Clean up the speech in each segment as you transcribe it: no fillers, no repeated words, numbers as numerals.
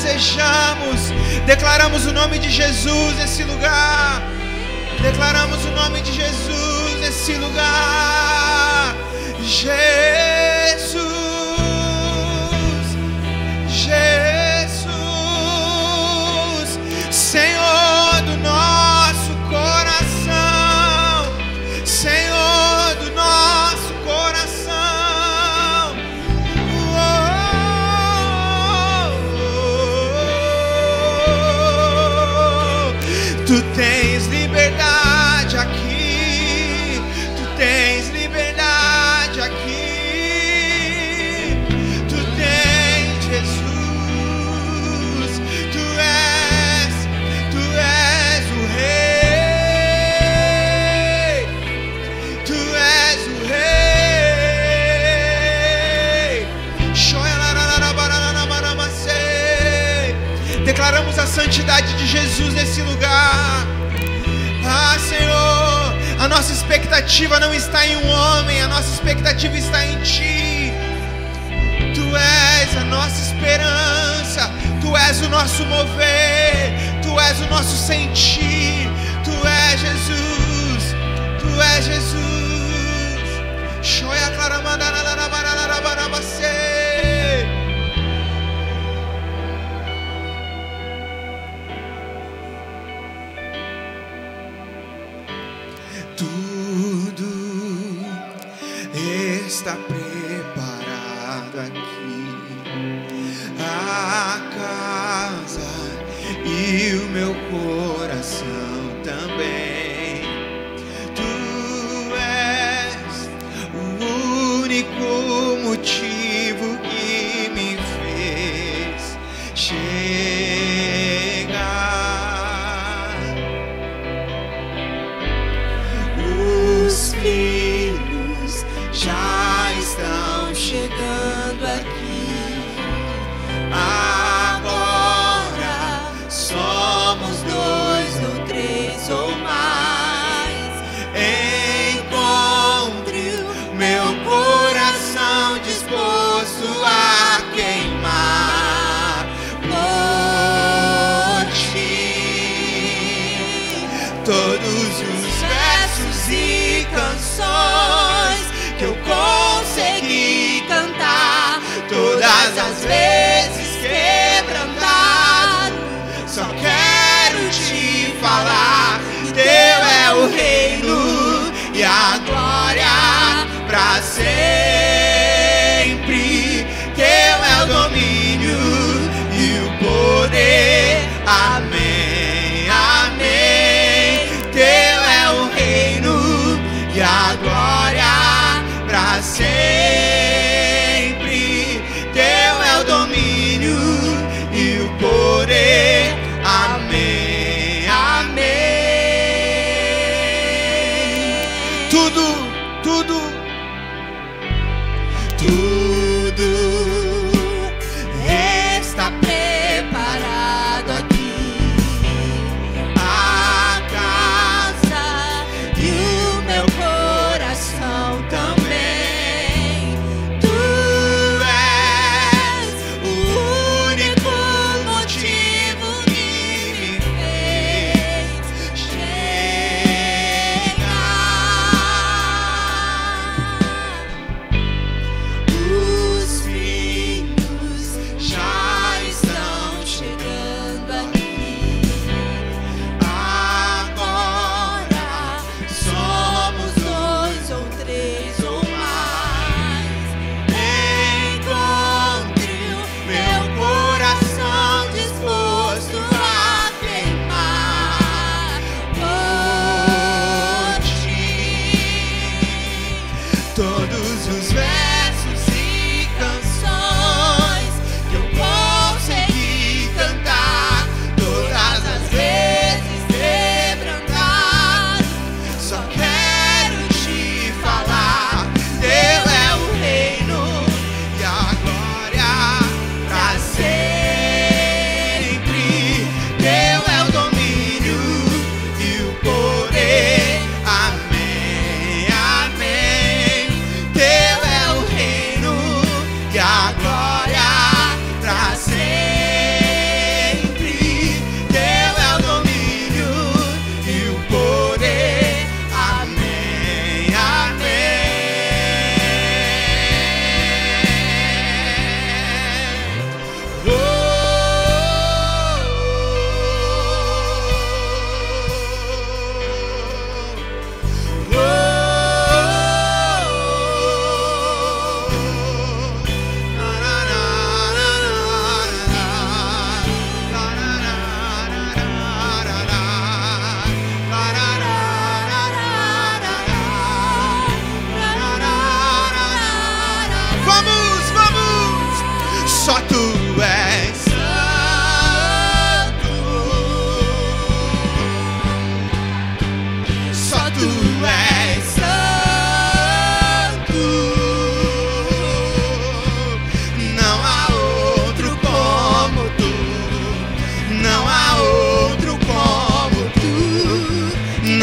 desejamos. Declaramos o nome de Jesus nesse lugar. Declaramos o nome de Jesus nesse lugar. Jesus, Jesus, Senhor do nosso coração, Senhor do nosso coração. Tu tens liberdade aqui, tu tens liberdade aqui, tu tens Jesus, tu és o Rei, tu és o Rei. Declaramos a santidade de Jesus nesse lugar. Ah, Senhor, a nossa expectativa não está em um homem, a nossa expectativa está em Ti. Tu és a nossa esperança, Tu és o nosso mover, Tu és o nosso sentir, Tu és Jesus, Tu és Jesus. Tudo está preparado aqui, a casa e o meu coração também. Tu és o único motivo que me fez chegar. Os filhos já estão chegando aqui. Agora somos 2 ou 3 ou mais. Encontre o meu coração disposto a queimar por Ti. Todos os versos e canções que eu consegui cantar, todas as vezes quebrantado, só quero Te falar. Teu é o reino e a glória pra sempre. Teu é o domínio e o poder. Amém, amém. Teu é o reino e a glória pra sempre. Teu é o domínio e o poder. Amém, amém. Tudo está preparado aqui. A casa e o meu coração também. Tu és o único motivo que me fez chegar.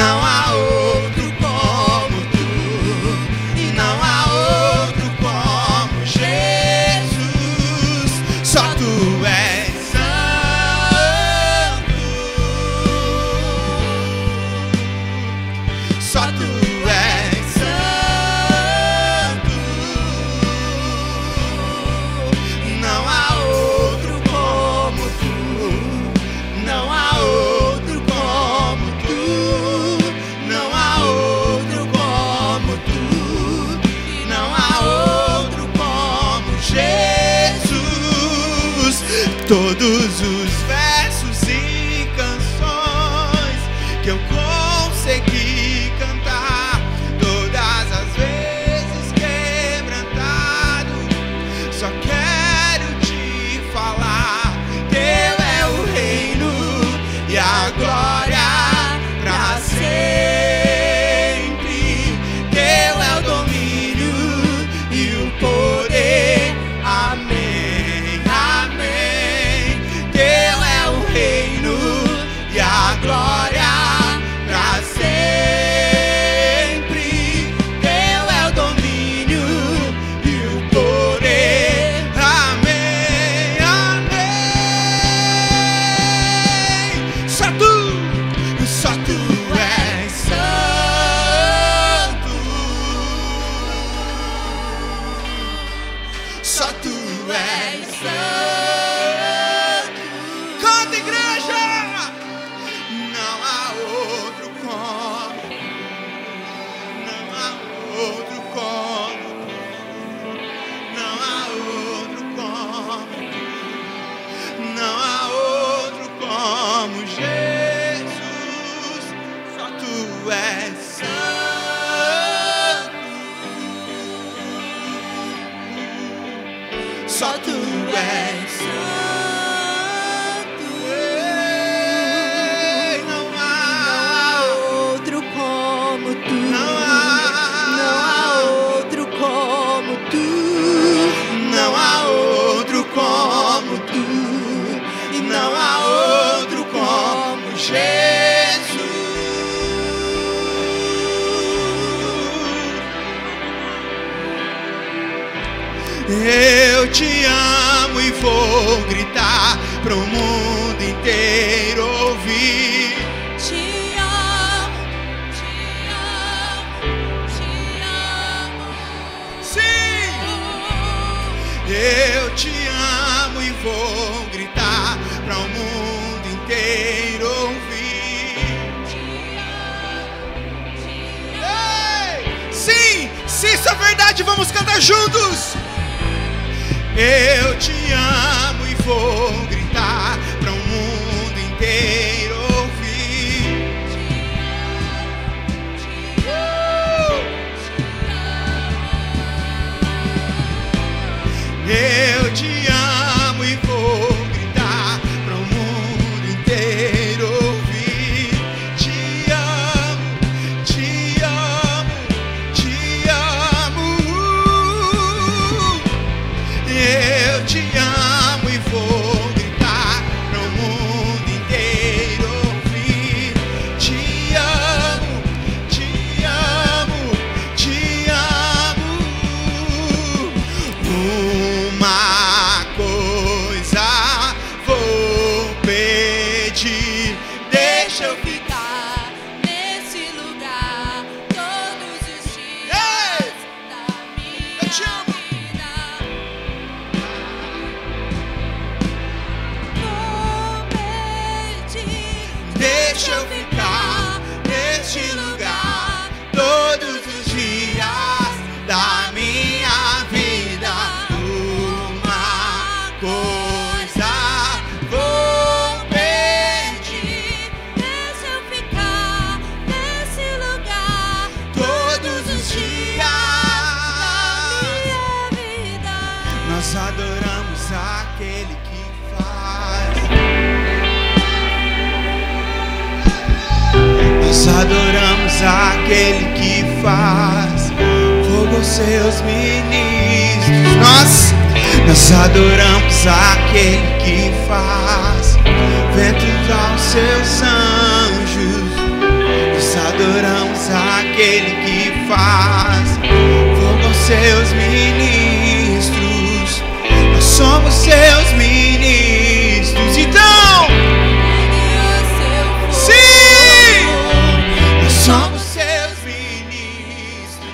não há outro como tu, e não há outro como Jesus. Só tu és santo, só tu és santo, não há outro como tu, não há outro como tu, não há outro como tu, não há outro como Jesus. Todos os versos e canções que eu consegui cantar, todas as vezes quebrantado, só quero te falar: teu é o reino e a glória pra sempre, teu é o domínio e o poder. Amém, amém. Teu é o reino e a glória pra sempre, teu é o domínio e o poder. Amém, amém. Só tu és santo, só tu és santo. Canta, igreja! Não há outro como, não há outro como, não há outro como, não há outro como Jesus. Só tu és santo, só tu és santo. Ei, não há outro como tu, não há outro como tu, não há outro como tu, e não há outro como Jesus. Eu te amo e vou gritar pro mundo inteiro ouvir. te amo, te amo, te amo. Sim! Eu te amo e vou gritar para o mundo inteiro ouvir. Ei! Sim! Se isso é verdade, vamos cantar juntos! Eu te amo e vou gritar para o mundo inteiro ouvir. Eu te amo e vou gritar para o mundo inteiro ouvir. Te amo, te amo, te amo. Eu te amo e vou gritar para o mundo inteiro ouvir. Te amo, te amo, te amo. Uma coisa vou pedir, deixa eu Ficar nesse lugar todos os dias da minha Eu te amo. vida. Vou pedir, Deixa eu ficar neste lugar todos os dias da minha vida. Uma coisa vou pedir, deixa eu ficar nesse lugar todos os dias. da minha vida. Nós adoramos aquele que faz. Nós adoramos aquele que faz fogo aos seus ministros. Nós adoramos aquele que faz ventos aos seus anjos. Nós adoramos aquele que faz fogo aos seus ministros. Nós somos seus ministros. Então, sim, nós somos seus ministros.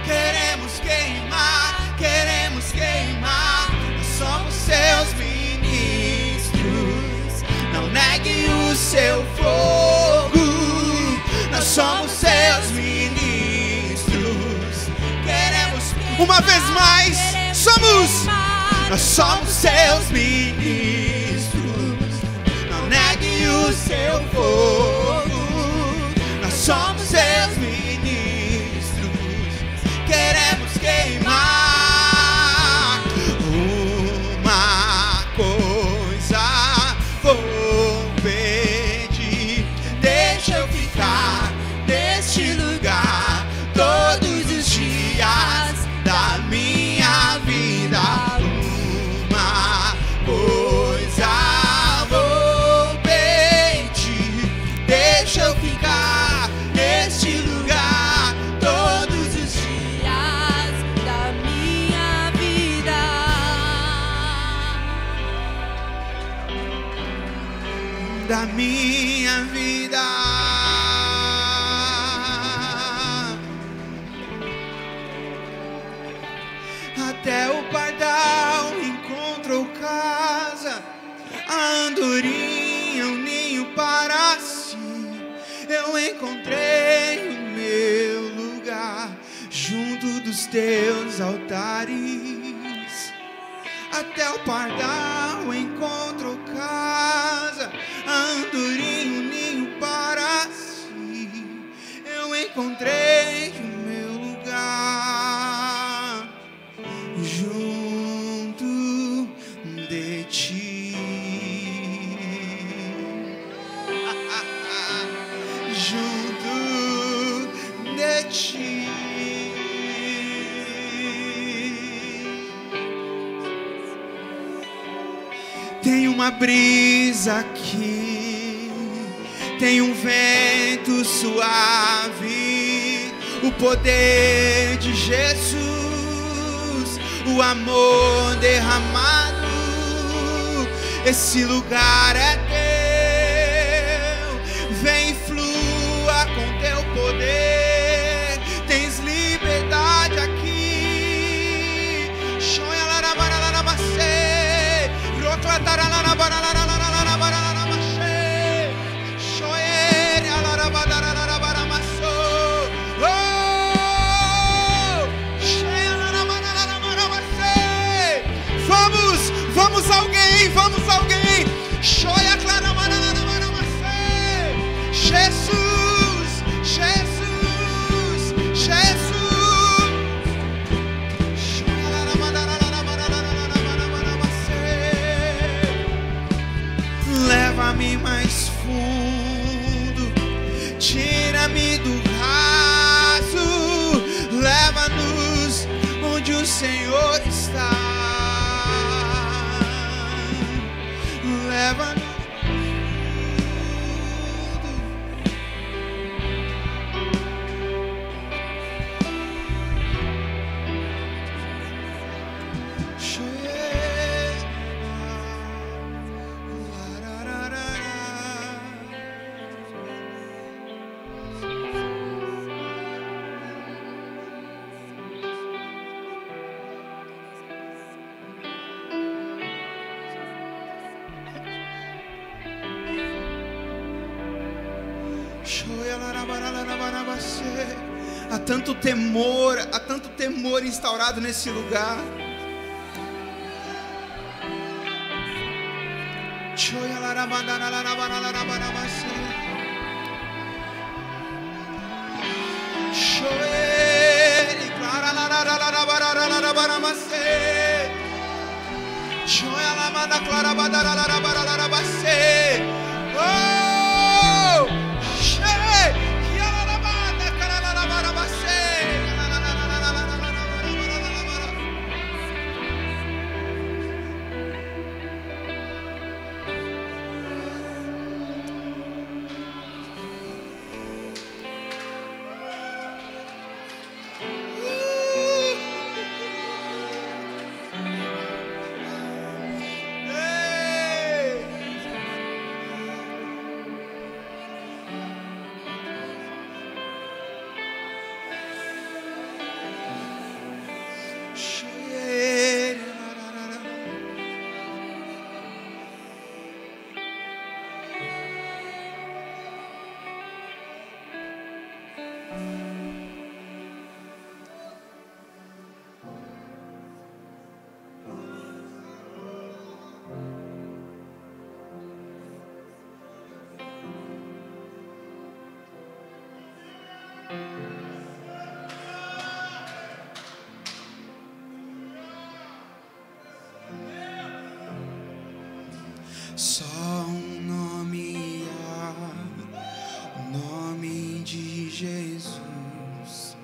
Queremos queimar, queremos queimar. Nós somos seus ministros. Não negue o seu fogo. Nós somos seus ministros. Queremos, uma vez mais, nós somos seus ministros. Não negue o seu fogo. Nós somos seus ministros. Queremos queimar. Uma coisa vou pedir: deixa eu ficar neste lugar todos os dias da minha vida. Uma coisa vou pedir: deixa eu ficar neste lugar todos os dias da minha vida. da minha vida. Até o pardal encontrou casa, a andorinha um ninho para si. Eu encontrei o meu lugar junto dos teus altares. Até o pardal encontrou casa, a andorinha um ninho para si. Eu encontrei o meu lugar junto de ti. Junto de ti. Tem uma brisa aqui, tem um vento suave, o poder de Jesus, o amor derramado. Esse lugar é teu, vem e flua com teu poder. Tens liberdade aqui. Shoya larabara larabase. Vamos alguém, vamos alguém. Jesus, Jesus, Jesus. Leva-me mais fundo, tira-me do raso, leva-nos onde o Senhor está. Leva-nos. Há tanto temor instaurado nesse lugar. Só um nome há, o nome de Jesus,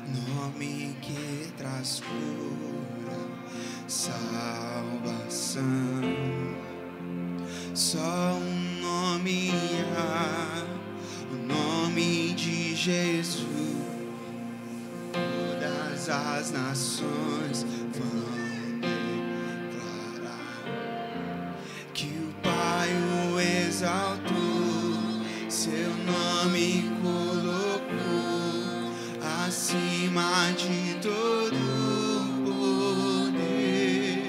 nome que traz cura, salvação. Só um nome há, o nome de Jesus. Todas as nações vão declarar que o Pai o exaltou, seu nome colocou acima de todo poder.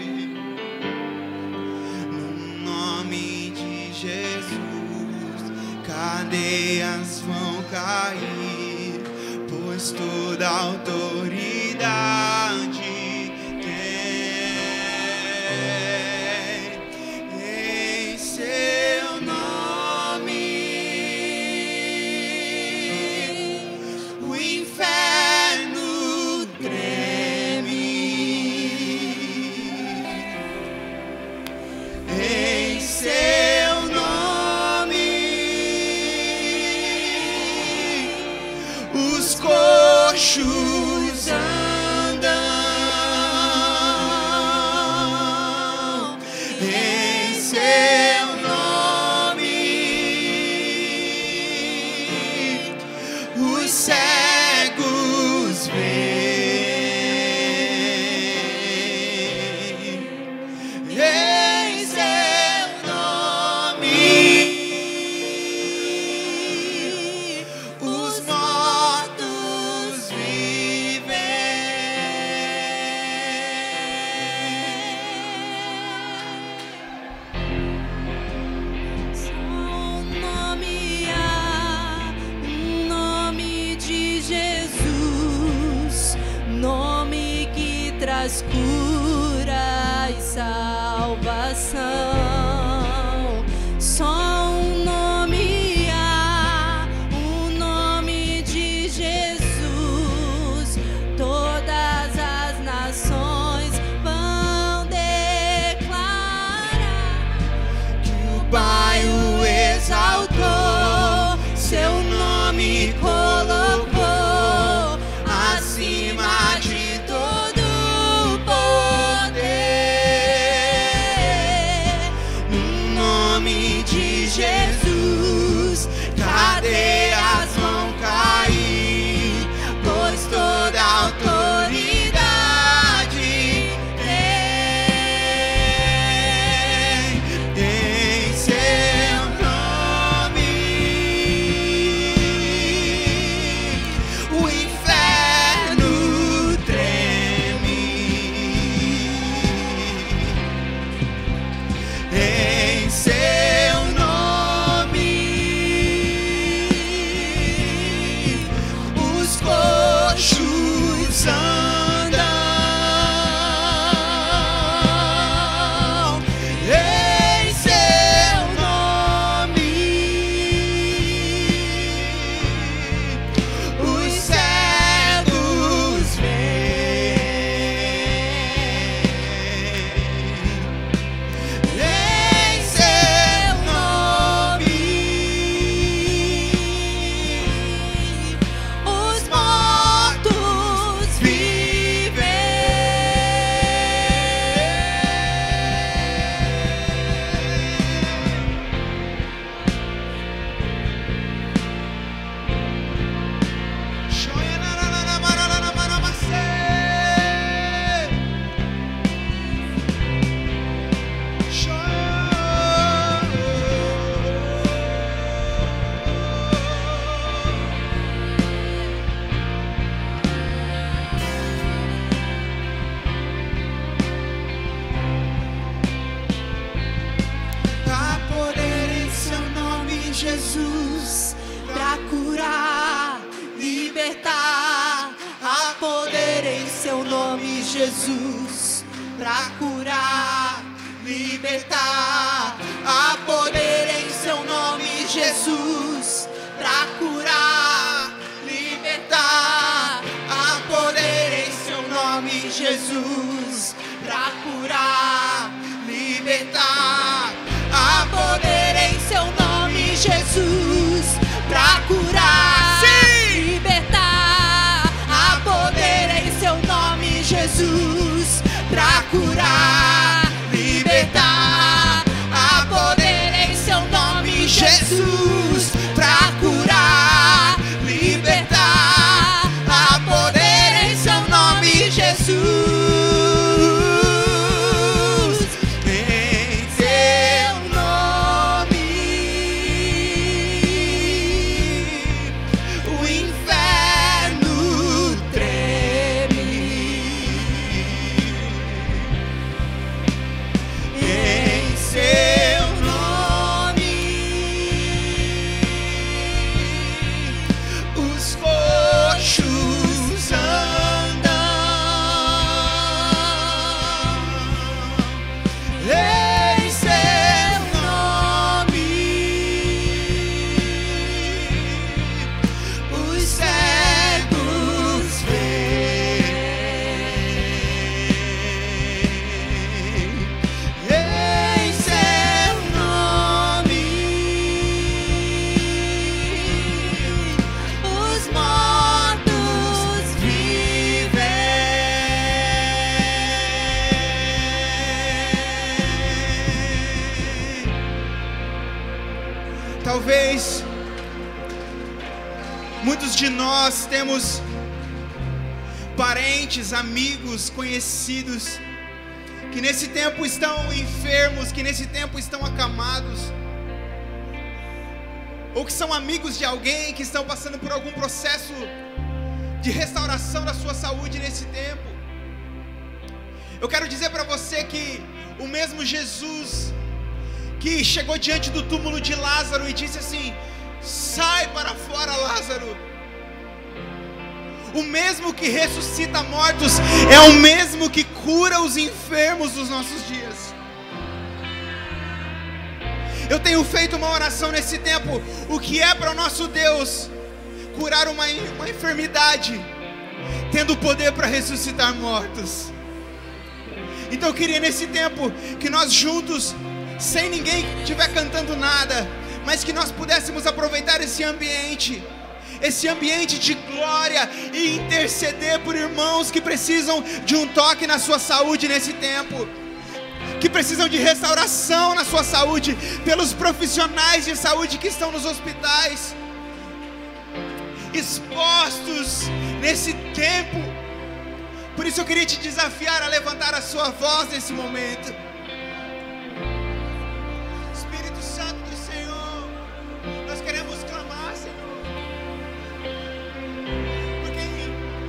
No nome de Jesus, cadeias vão cair, pois toda autoridade tem em seu nome. O inferno treme em seu nome. Os coxos andam em seu nome. Os cegos veem em seu nome. Os mortos Só um nome há, um nome de Jesus, nome que traz cura e salvação. Só um nome há, um nome de Jesus, todas as nações vão declarar Que o Pai o exaltou, seu nome colocou acima de todo poder. No nome de Jesus, cadeias vão cair, pois toda autoridade tem seu nome. O inferno treme em seu nome. Os coxos andam em seu nome. Os cegos veem em seu nome. os mortos Há poder em seu nome, Jesus, pra curar, libertar. Há poder em seu nome, Jesus, pra curar, libertar. Há poder em seu nome, Jesus, pra curar, libertar. Há poder em seu nome, Jesus, pra curar, libertar. Há de nós temos parentes, amigos, conhecidos que nesse tempo estão enfermos, que nesse tempo estão acamados, ou que são amigos de alguém que estão passando por algum processo de restauração da sua saúde nesse tempo. Eu quero dizer para você que o mesmo Jesus que chegou diante do túmulo de Lázaro e disse assim: sai para fora, Lázaro. O mesmo que ressuscita mortos é o mesmo que cura os enfermos dos nossos dias. Eu tenho feito uma oração nesse tempo. O que é para o nosso Deus curar uma enfermidade, tendo poder para ressuscitar mortos? Então eu queria nesse tempo que nós juntos, sem ninguém estiver cantando nada, mas que nós pudéssemos aproveitar esse ambiente de glória e interceder por irmãos que precisam de um toque na sua saúde nesse tempo, que precisam de restauração na sua saúde, pelos profissionais de saúde que estão nos hospitais, expostos nesse tempo. Por isso eu queria te desafiar a levantar a sua voz nesse momento. Espírito Santo do Senhor, nós queremos clamar, Senhor, por quem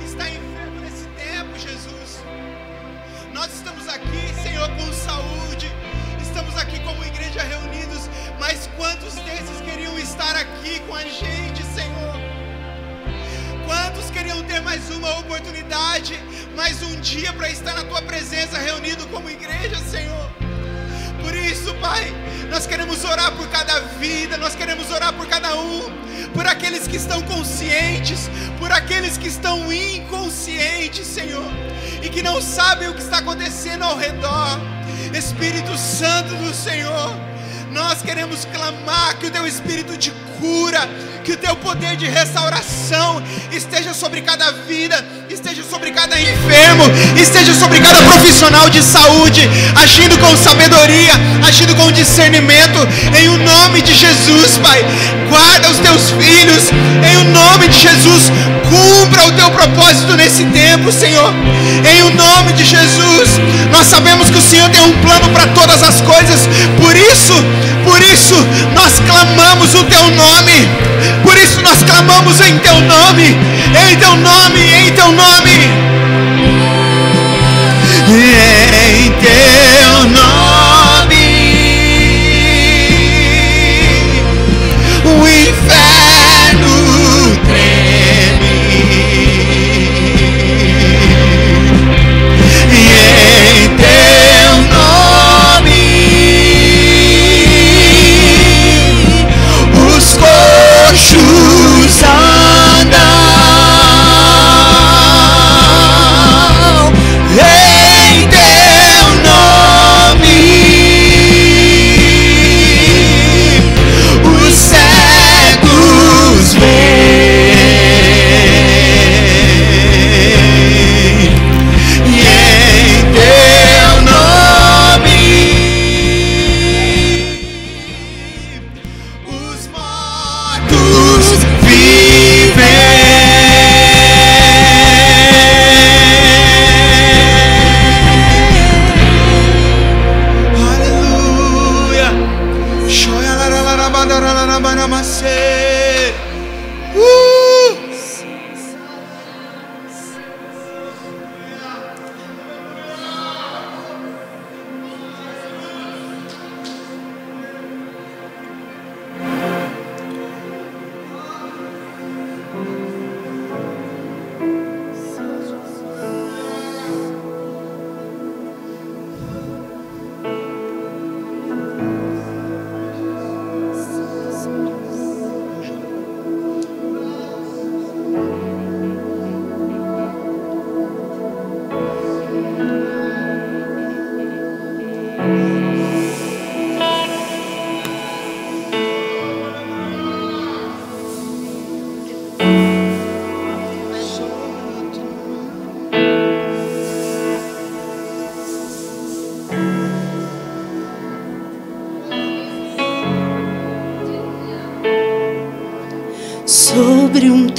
está enfermo nesse tempo, Jesus. Nós estamos aqui, Senhor, com saúde, estamos aqui como igreja reunidos, mas quantos desses queriam estar aqui com a gente, Senhor? Quantos queriam ter mais uma oportunidade, mais um dia para estar na Tua presença reunido como igreja, Senhor? Por isso, Pai, nós queremos orar por cada vida, nós queremos orar por cada um, por aqueles que estão conscientes, por aqueles que estão inconscientes, Senhor, e que não sabem o que está acontecendo ao redor. Espírito Santo do Senhor, nós queremos clamar que o Teu Espírito de cura, que o Teu poder de restauração esteja sobre cada vida, esteja sobre cada enfermo, esteja sobre cada profissional de saúde, agindo com sabedoria, agindo com discernimento, em o nome de Jesus, Pai. Guarda os Teus filhos, em o nome de Jesus. Cumpra o Teu propósito nesse tempo, Senhor, em o nome de Jesus. Nós sabemos que o Senhor tem um plano para todas as coisas, por isso nós clamamos o Teu nome, por isso nós clamamos em Teu nome, em Teu nome, em Teu nome, em Teu nome. O inferno treme, e em Teu nome os coxos andam.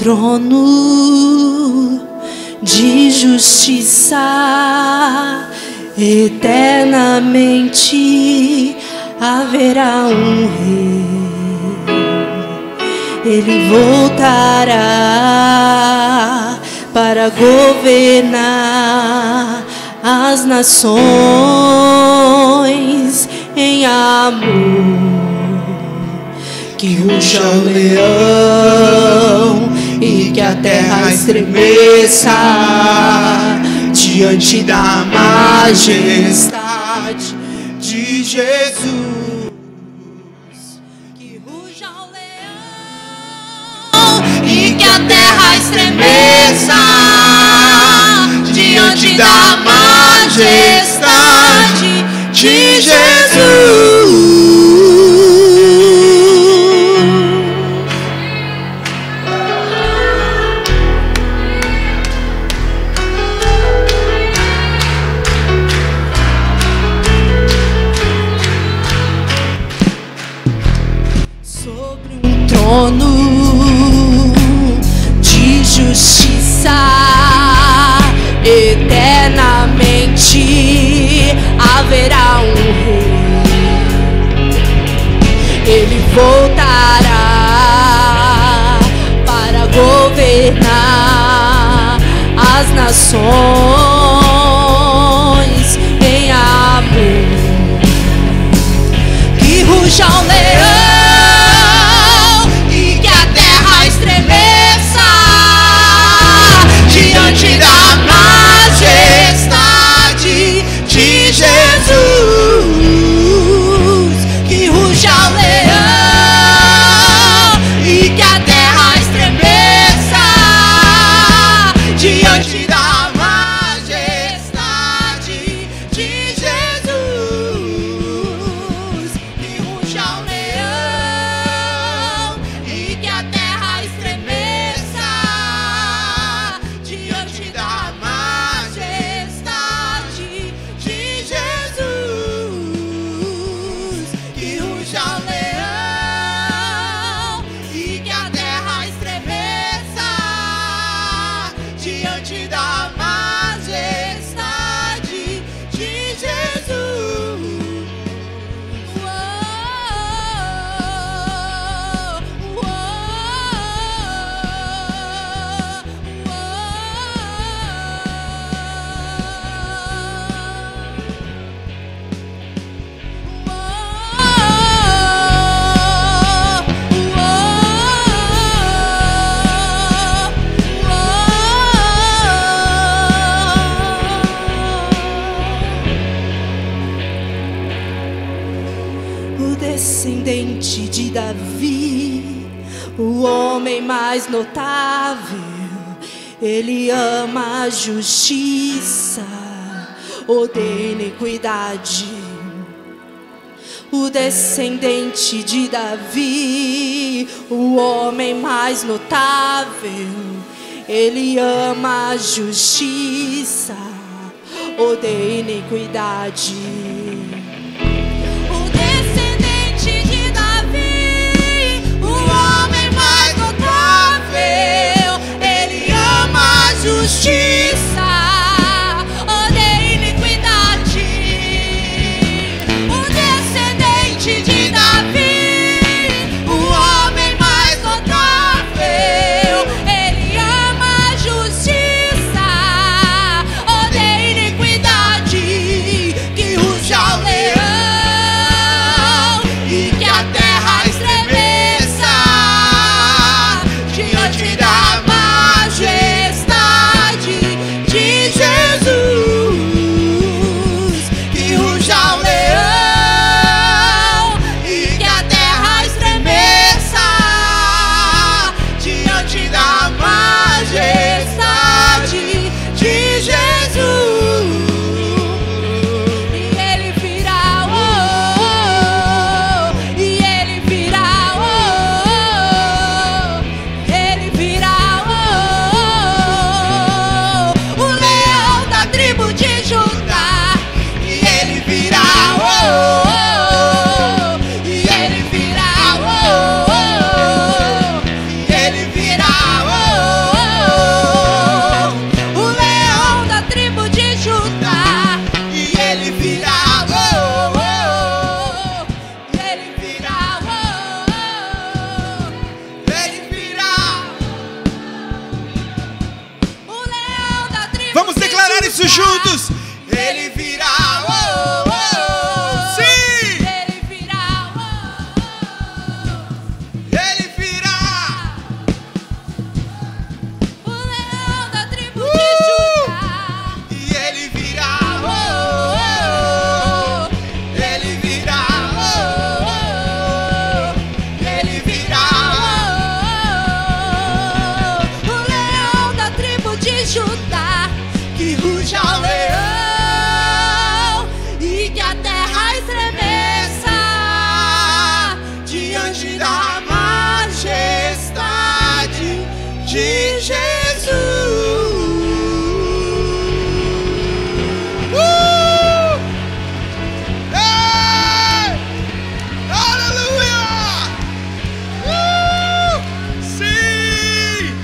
trono de justiça, eternamente haverá um rei. Ele voltará para governar as nações em amor. Que ruja o leão e que a terra estremeça diante da majestade de Jesus. Que ruja o leão e que a terra estremeça diante da majestade de Jesus. Trono de justiça, eternamente haverá um rei. Ele voltará para governar as nações em amor. Que ruja o leão diante da majestade de Jesus. Que ruja o leão e que a terra estremeça diante da majestade de Jesus. Que ruja o leão e que a terra estremeça diante da majestade de Jesus. Que ruja o leão e que a terra estremeça diante da majestade de Jesus. O descendente de Davi, o homem mais notável, ele ama a justiça, odeia iniquidade. O descendente de Davi, o homem mais notável, ele ama a justiça, odeia iniquidade. Justiça, odeia iniquidade. O descendente de Davi, o homem mais notável, ele ama a justiça, odeia iniquidade. Que ruja declarar isso juntos. Ele virá. Sim! Ele virá. Ele virá. O leão da tribo de Judá. E ele virá. Ele virá. Ele virá. O leão da tribo de Judá. Que ruja o Leão e que a terra estremeça diante da majestade de Jesus. Ei! Aleluia! Sim!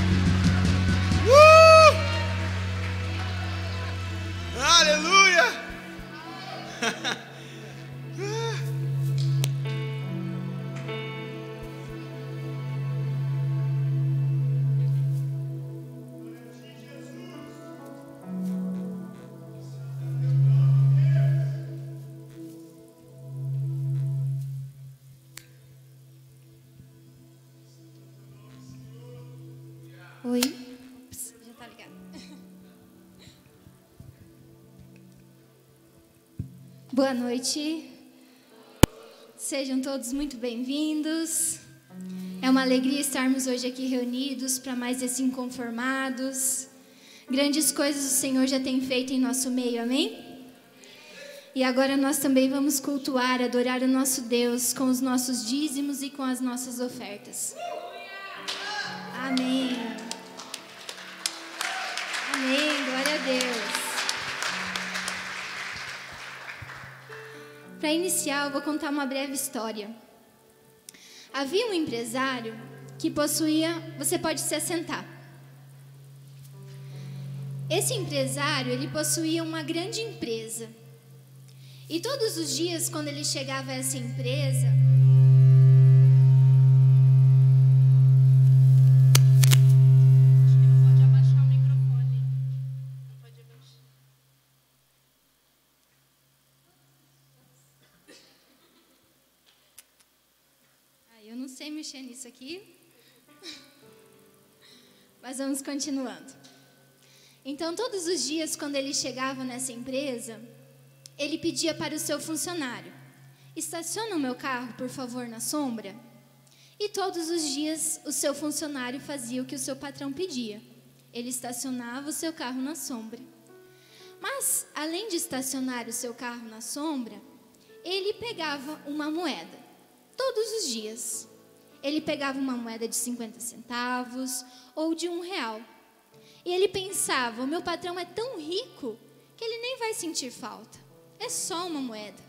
Aleluia! Oi. Ups, já tá ligado. Boa noite. Sejam todos muito bem-vindos. É uma alegria estarmos hoje aqui reunidos para mais esse Inconformados. Grandes coisas o Senhor já tem feito em nosso meio, amém? E agora nós também vamos cultuar, adorar o nosso Deus com os nossos dízimos e com as nossas ofertas. Amém. Amém, glória a Deus. Para iniciar, eu vou contar uma breve história. Havia um empresário que possuía... Você pode se assentar. Esse empresário, ele possuía uma grande empresa. E todos os dias, quando ele chegava a essa empresa... Eu não sei mexer nisso aqui, mas vamos continuando. Então, todos os dias, quando ele chegava nessa empresa, ele pedia para o seu funcionário: estaciona o meu carro, por favor, na sombra. E todos os dias, o seu funcionário fazia o que o seu patrão pedia. Ele estacionava o seu carro na sombra. Mas, além de estacionar o seu carro na sombra, ele pegava uma moeda. Todos os dias. Ele pegava uma moeda de 50 centavos ou de R$1. E ele pensava: o meu patrão é tão rico que ele nem vai sentir falta. É só uma moeda.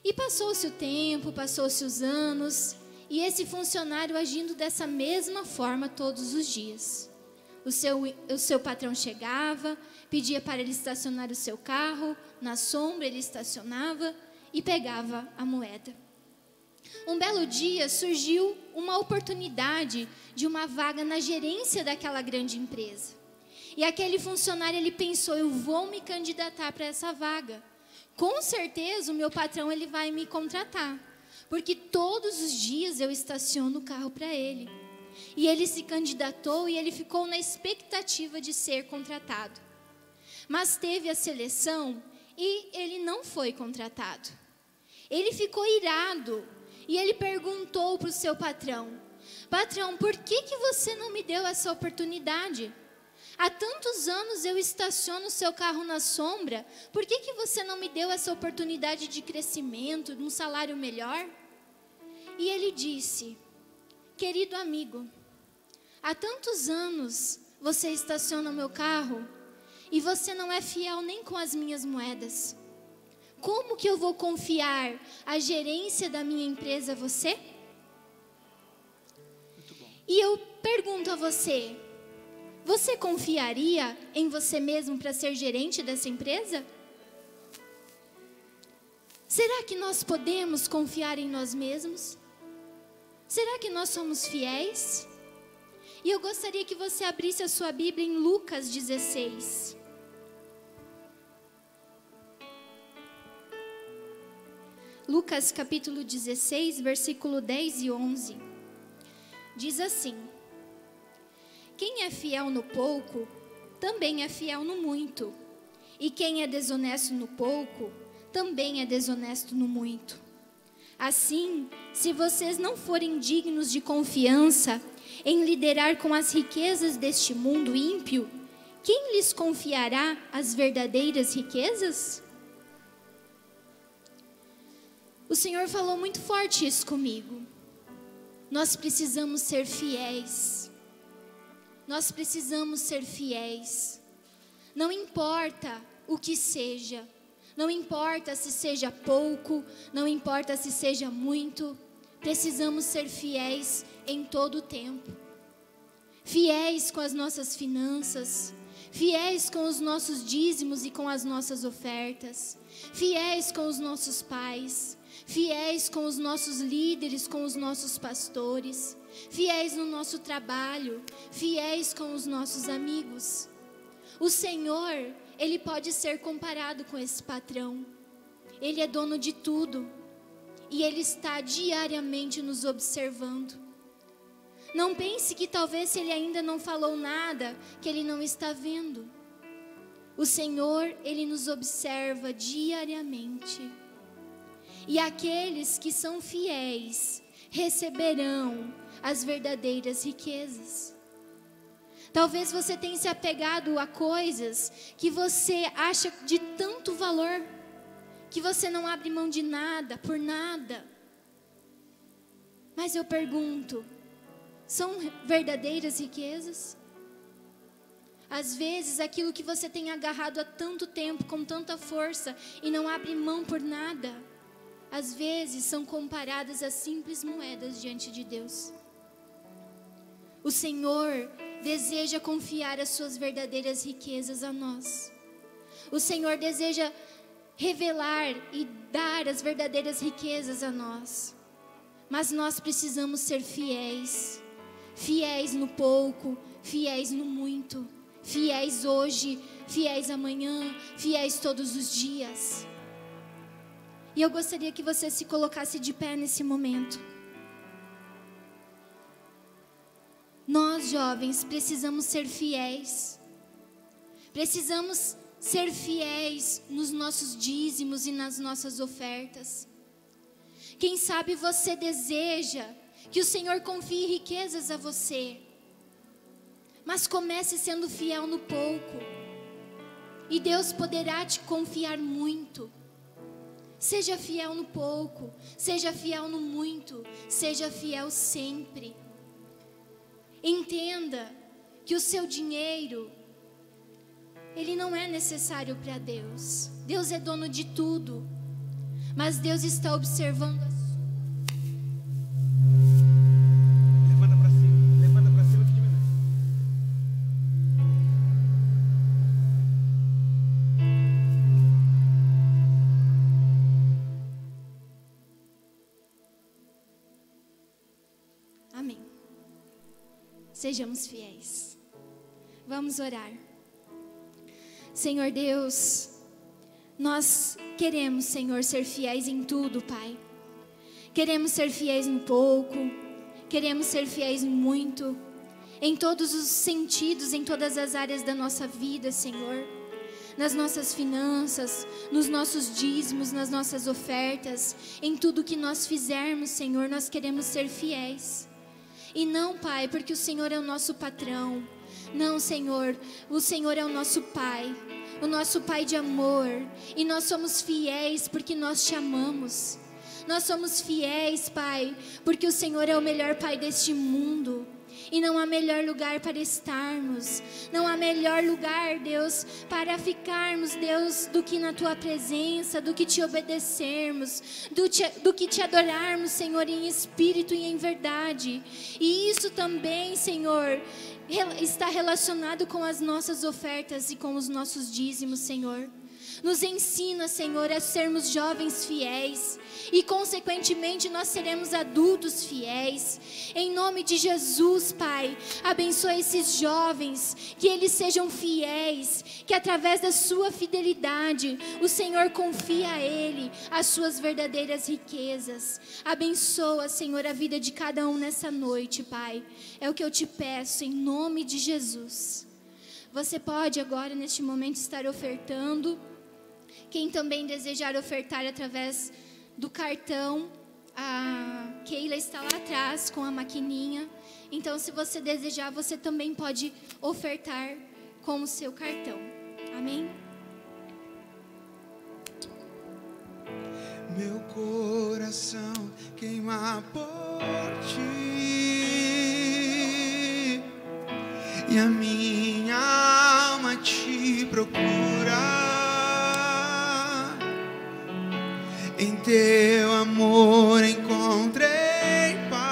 E passou-se o tempo, passou-se os anos, e esse funcionário agindo dessa mesma forma todos os dias. O seu patrão chegava, pedia para ele estacionar o seu carro, na sombra ele estacionava e pegava a moeda. Um belo dia surgiu uma oportunidade de uma vaga na gerência daquela grande empresa. E aquele funcionário, ele pensou: eu vou me candidatar para essa vaga. Com certeza o meu patrão, ele vai me contratar, porque todos os dias eu estaciono o carro para ele. E ele se candidatou e ele ficou na expectativa de ser contratado. Mas teve a seleção e ele não foi contratado. Ele ficou irado. E ele perguntou para o seu patrão: patrão, por que você não me deu essa oportunidade? Há tantos anos eu estaciono o seu carro na sombra, por que você não me deu essa oportunidade de crescimento, de um salário melhor? E ele disse: querido amigo, há tantos anos você estaciona o meu carro e você não é fiel nem com as minhas moedas. Como que eu vou confiar a gerência da minha empresa a você? Muito bom. E eu pergunto a você: você confiaria em você mesmo para ser gerente dessa empresa? Será que nós podemos confiar em nós mesmos? Será que nós somos fiéis? E eu gostaria que você abrisse a sua Bíblia em Lucas 16. Lucas capítulo 16, versículo 10 e 11. Diz assim: quem é fiel no pouco, também é fiel no muito. E quem é desonesto no pouco, também é desonesto no muito. Assim, se vocês não forem dignos de confiança em liderar com as riquezas deste mundo ímpio, quem lhes confiará as verdadeiras riquezas? O Senhor falou muito forte isso comigo. Nós precisamos ser fiéis. Nós precisamos ser fiéis. Não importa o que seja. Não importa se seja pouco, não importa se seja muito. Precisamos ser fiéis em todo o tempo. Fiéis com as nossas finanças. Fiéis com os nossos dízimos e com as nossas ofertas. Fiéis com os nossos pais. Fiéis com os nossos líderes, com os nossos pastores. Fiéis no nosso trabalho. Fiéis com os nossos amigos. O Senhor, Ele pode ser comparado com esse patrão. Ele é dono de tudo. E Ele está diariamente nos observando. Não pense que talvez se Ele ainda não falou nada, que Ele não está vendo. O Senhor, Ele nos observa diariamente. E aqueles que são fiéis receberão as verdadeiras riquezas. Talvez você tenha se apegado a coisas que você acha de tanto valor, que você não abre mão de nada, por nada. Mas eu pergunto, são verdadeiras riquezas? Às vezes aquilo que você tem agarrado há tanto tempo, com tanta força, e não abre mão por nada, às vezes são comparadas a simples moedas diante de Deus. O Senhor deseja confiar as suas verdadeiras riquezas a nós. O Senhor deseja revelar e dar as verdadeiras riquezas a nós. Mas nós precisamos ser fiéis. Fiéis no pouco, fiéis no muito. Fiéis hoje, fiéis amanhã, fiéis todos os dias. E eu gostaria que você se colocasse de pé nesse momento. Nós, jovens, precisamos ser fiéis. Precisamos ser fiéis nos nossos dízimos e nas nossas ofertas. Quem sabe você deseja que o Senhor confie riquezas a você. Mas comece sendo fiel no pouco. E Deus poderá te confiar muito. Seja fiel no pouco, seja fiel no muito, seja fiel sempre. Entenda que o seu dinheiro, ele não é necessário para Deus. Deus é dono de tudo, mas Deus está observando a sua. Levanta para cima que diminui. Amém. Sejamos fiéis. Vamos orar. Senhor Deus, nós queremos, Senhor, ser fiéis em tudo, Pai. Queremos ser fiéis no pouco, queremos ser fiéis em muito, em todos os sentidos, em todas as áreas da nossa vida, Senhor. Nas nossas finanças, nos nossos dízimos, nas nossas ofertas, em tudo que nós fizermos, Senhor, nós queremos ser fiéis. E não, Pai, porque o Senhor é o nosso patrão. Não, Senhor, o Senhor é o nosso Pai, o nosso Pai de amor. E nós somos fiéis porque nós te amamos. Nós somos fiéis, Pai, porque o Senhor é o melhor Pai deste mundo. E não há melhor lugar para estarmos. Não há melhor lugar, Deus, para ficarmos, Deus, do que na Tua presença, do que te obedecermos, do que te adorarmos, Senhor, em espírito e em verdade. E isso também, Senhor, está relacionado com as nossas ofertas e com os nossos dízimos, Senhor. Nos ensina, Senhor, a sermos jovens fiéis e, consequentemente, nós seremos adultos fiéis. Em nome de Jesus, Pai, abençoa esses jovens, que eles sejam fiéis, que através da sua fidelidade, o Senhor confia a ele as suas verdadeiras riquezas. Abençoa, Senhor, a vida de cada um nessa noite, Pai. É o que eu te peço, em nome de Jesus. Você pode agora, neste momento, estar ofertando. Quem também desejar ofertar através do cartão, a Keila está lá atrás com a maquininha. Então, se você desejar, você também pode ofertar com o seu cartão. Amém? Meu coração queima por ti, e a minha alma te procura. Em teu amor encontrei paz,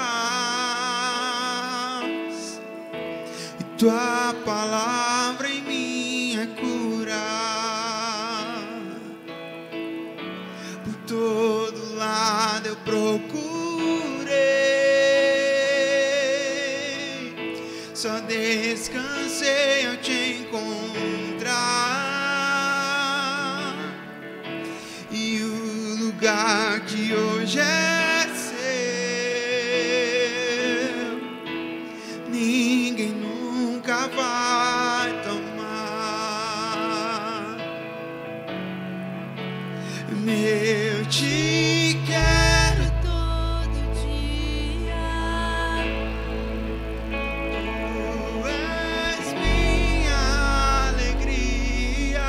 e tua palavra em mim é cura. Por todo lado eu procurei, só descansei ao te encontrar. E o lugar que hoje é seu, ninguém nunca vai tomar. Eu te quero todo dia, tu és minha alegria,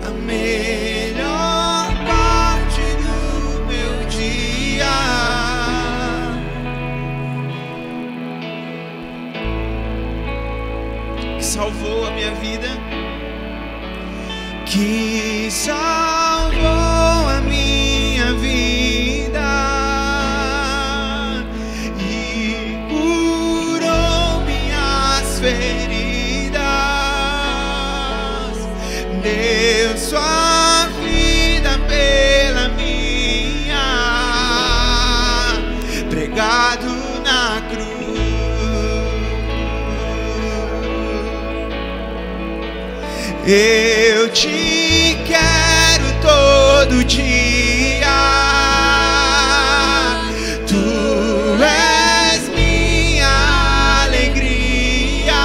a melhor parte do meu dia. Que salvou a minha vida, que salvou a minha vida e curou minhas feridas. Deu sua vida pela minha, pregado na cruz. Eu te quero todo dia, tu és minha alegria,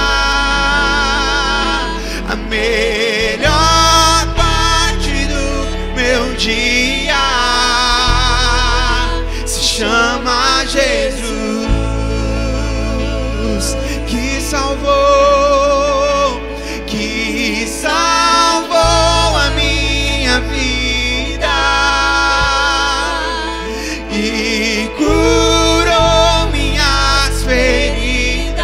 a melhor parte do meu dia. Se chama Jesus, que salvou, que salvou a minha vida e curou minhas feridas.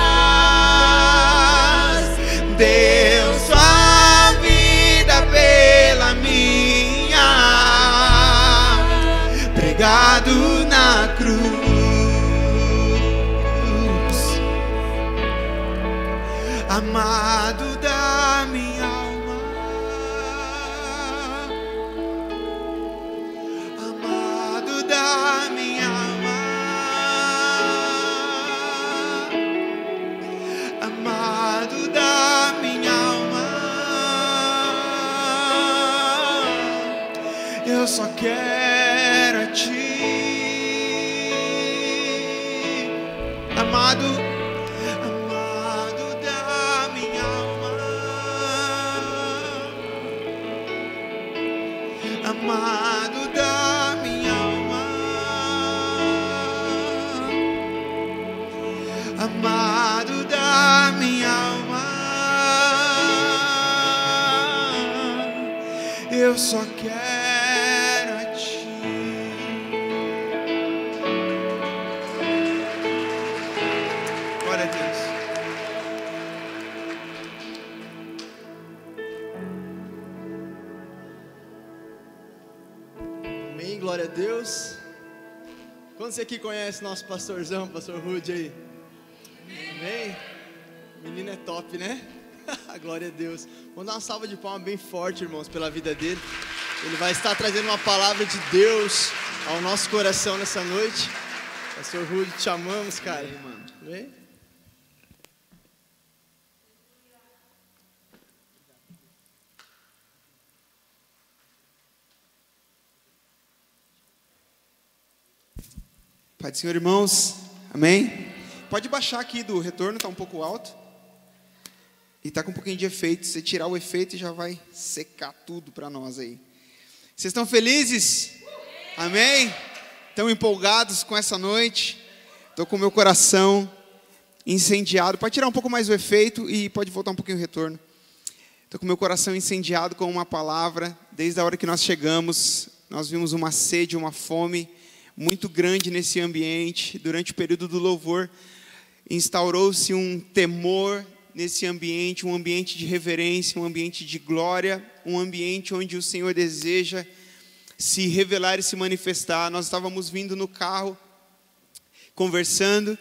Deu sua vida pela minha, pregado na cruz. Amado da minha alma, amado da minha alma, amado da minha alma, eu só quero a ti, amado. Amado da minha alma, amado da minha alma, eu só quero a ti. Glória a Deus. Glória a Deus. Quantos aqui conhecem nosso pastorzão, pastor Rude aí? Amém? O menino é top, né? Glória a Deus. Vamos dar uma salva de palmas bem forte, irmãos, pela vida dele. Ele vai estar trazendo uma palavra de Deus ao nosso coração nessa noite. Pastor Rudy, te amamos, cara. Amém, mano. Amém? Pai do Senhor, irmãos, amém? Pode baixar aqui do retorno, está um pouco alto. E está com um pouquinho de efeito. Se você tirar o efeito, já vai secar tudo para nós aí. Vocês estão felizes? Amém? Estão empolgados com essa noite? Estou com o meu coração incendiado. Pode tirar um pouco mais o efeito e pode voltar um pouquinho o retorno. Estou com o meu coração incendiado com uma palavra. Desde a hora que nós chegamos, nós vimos uma sede, uma fome muito grande nesse ambiente. Durante o período do louvor, instaurou-se um temor nesse ambiente, um ambiente de reverência, um ambiente de glória, um ambiente onde o Senhor deseja se revelar e se manifestar. Nós estávamos vindo no carro, conversando,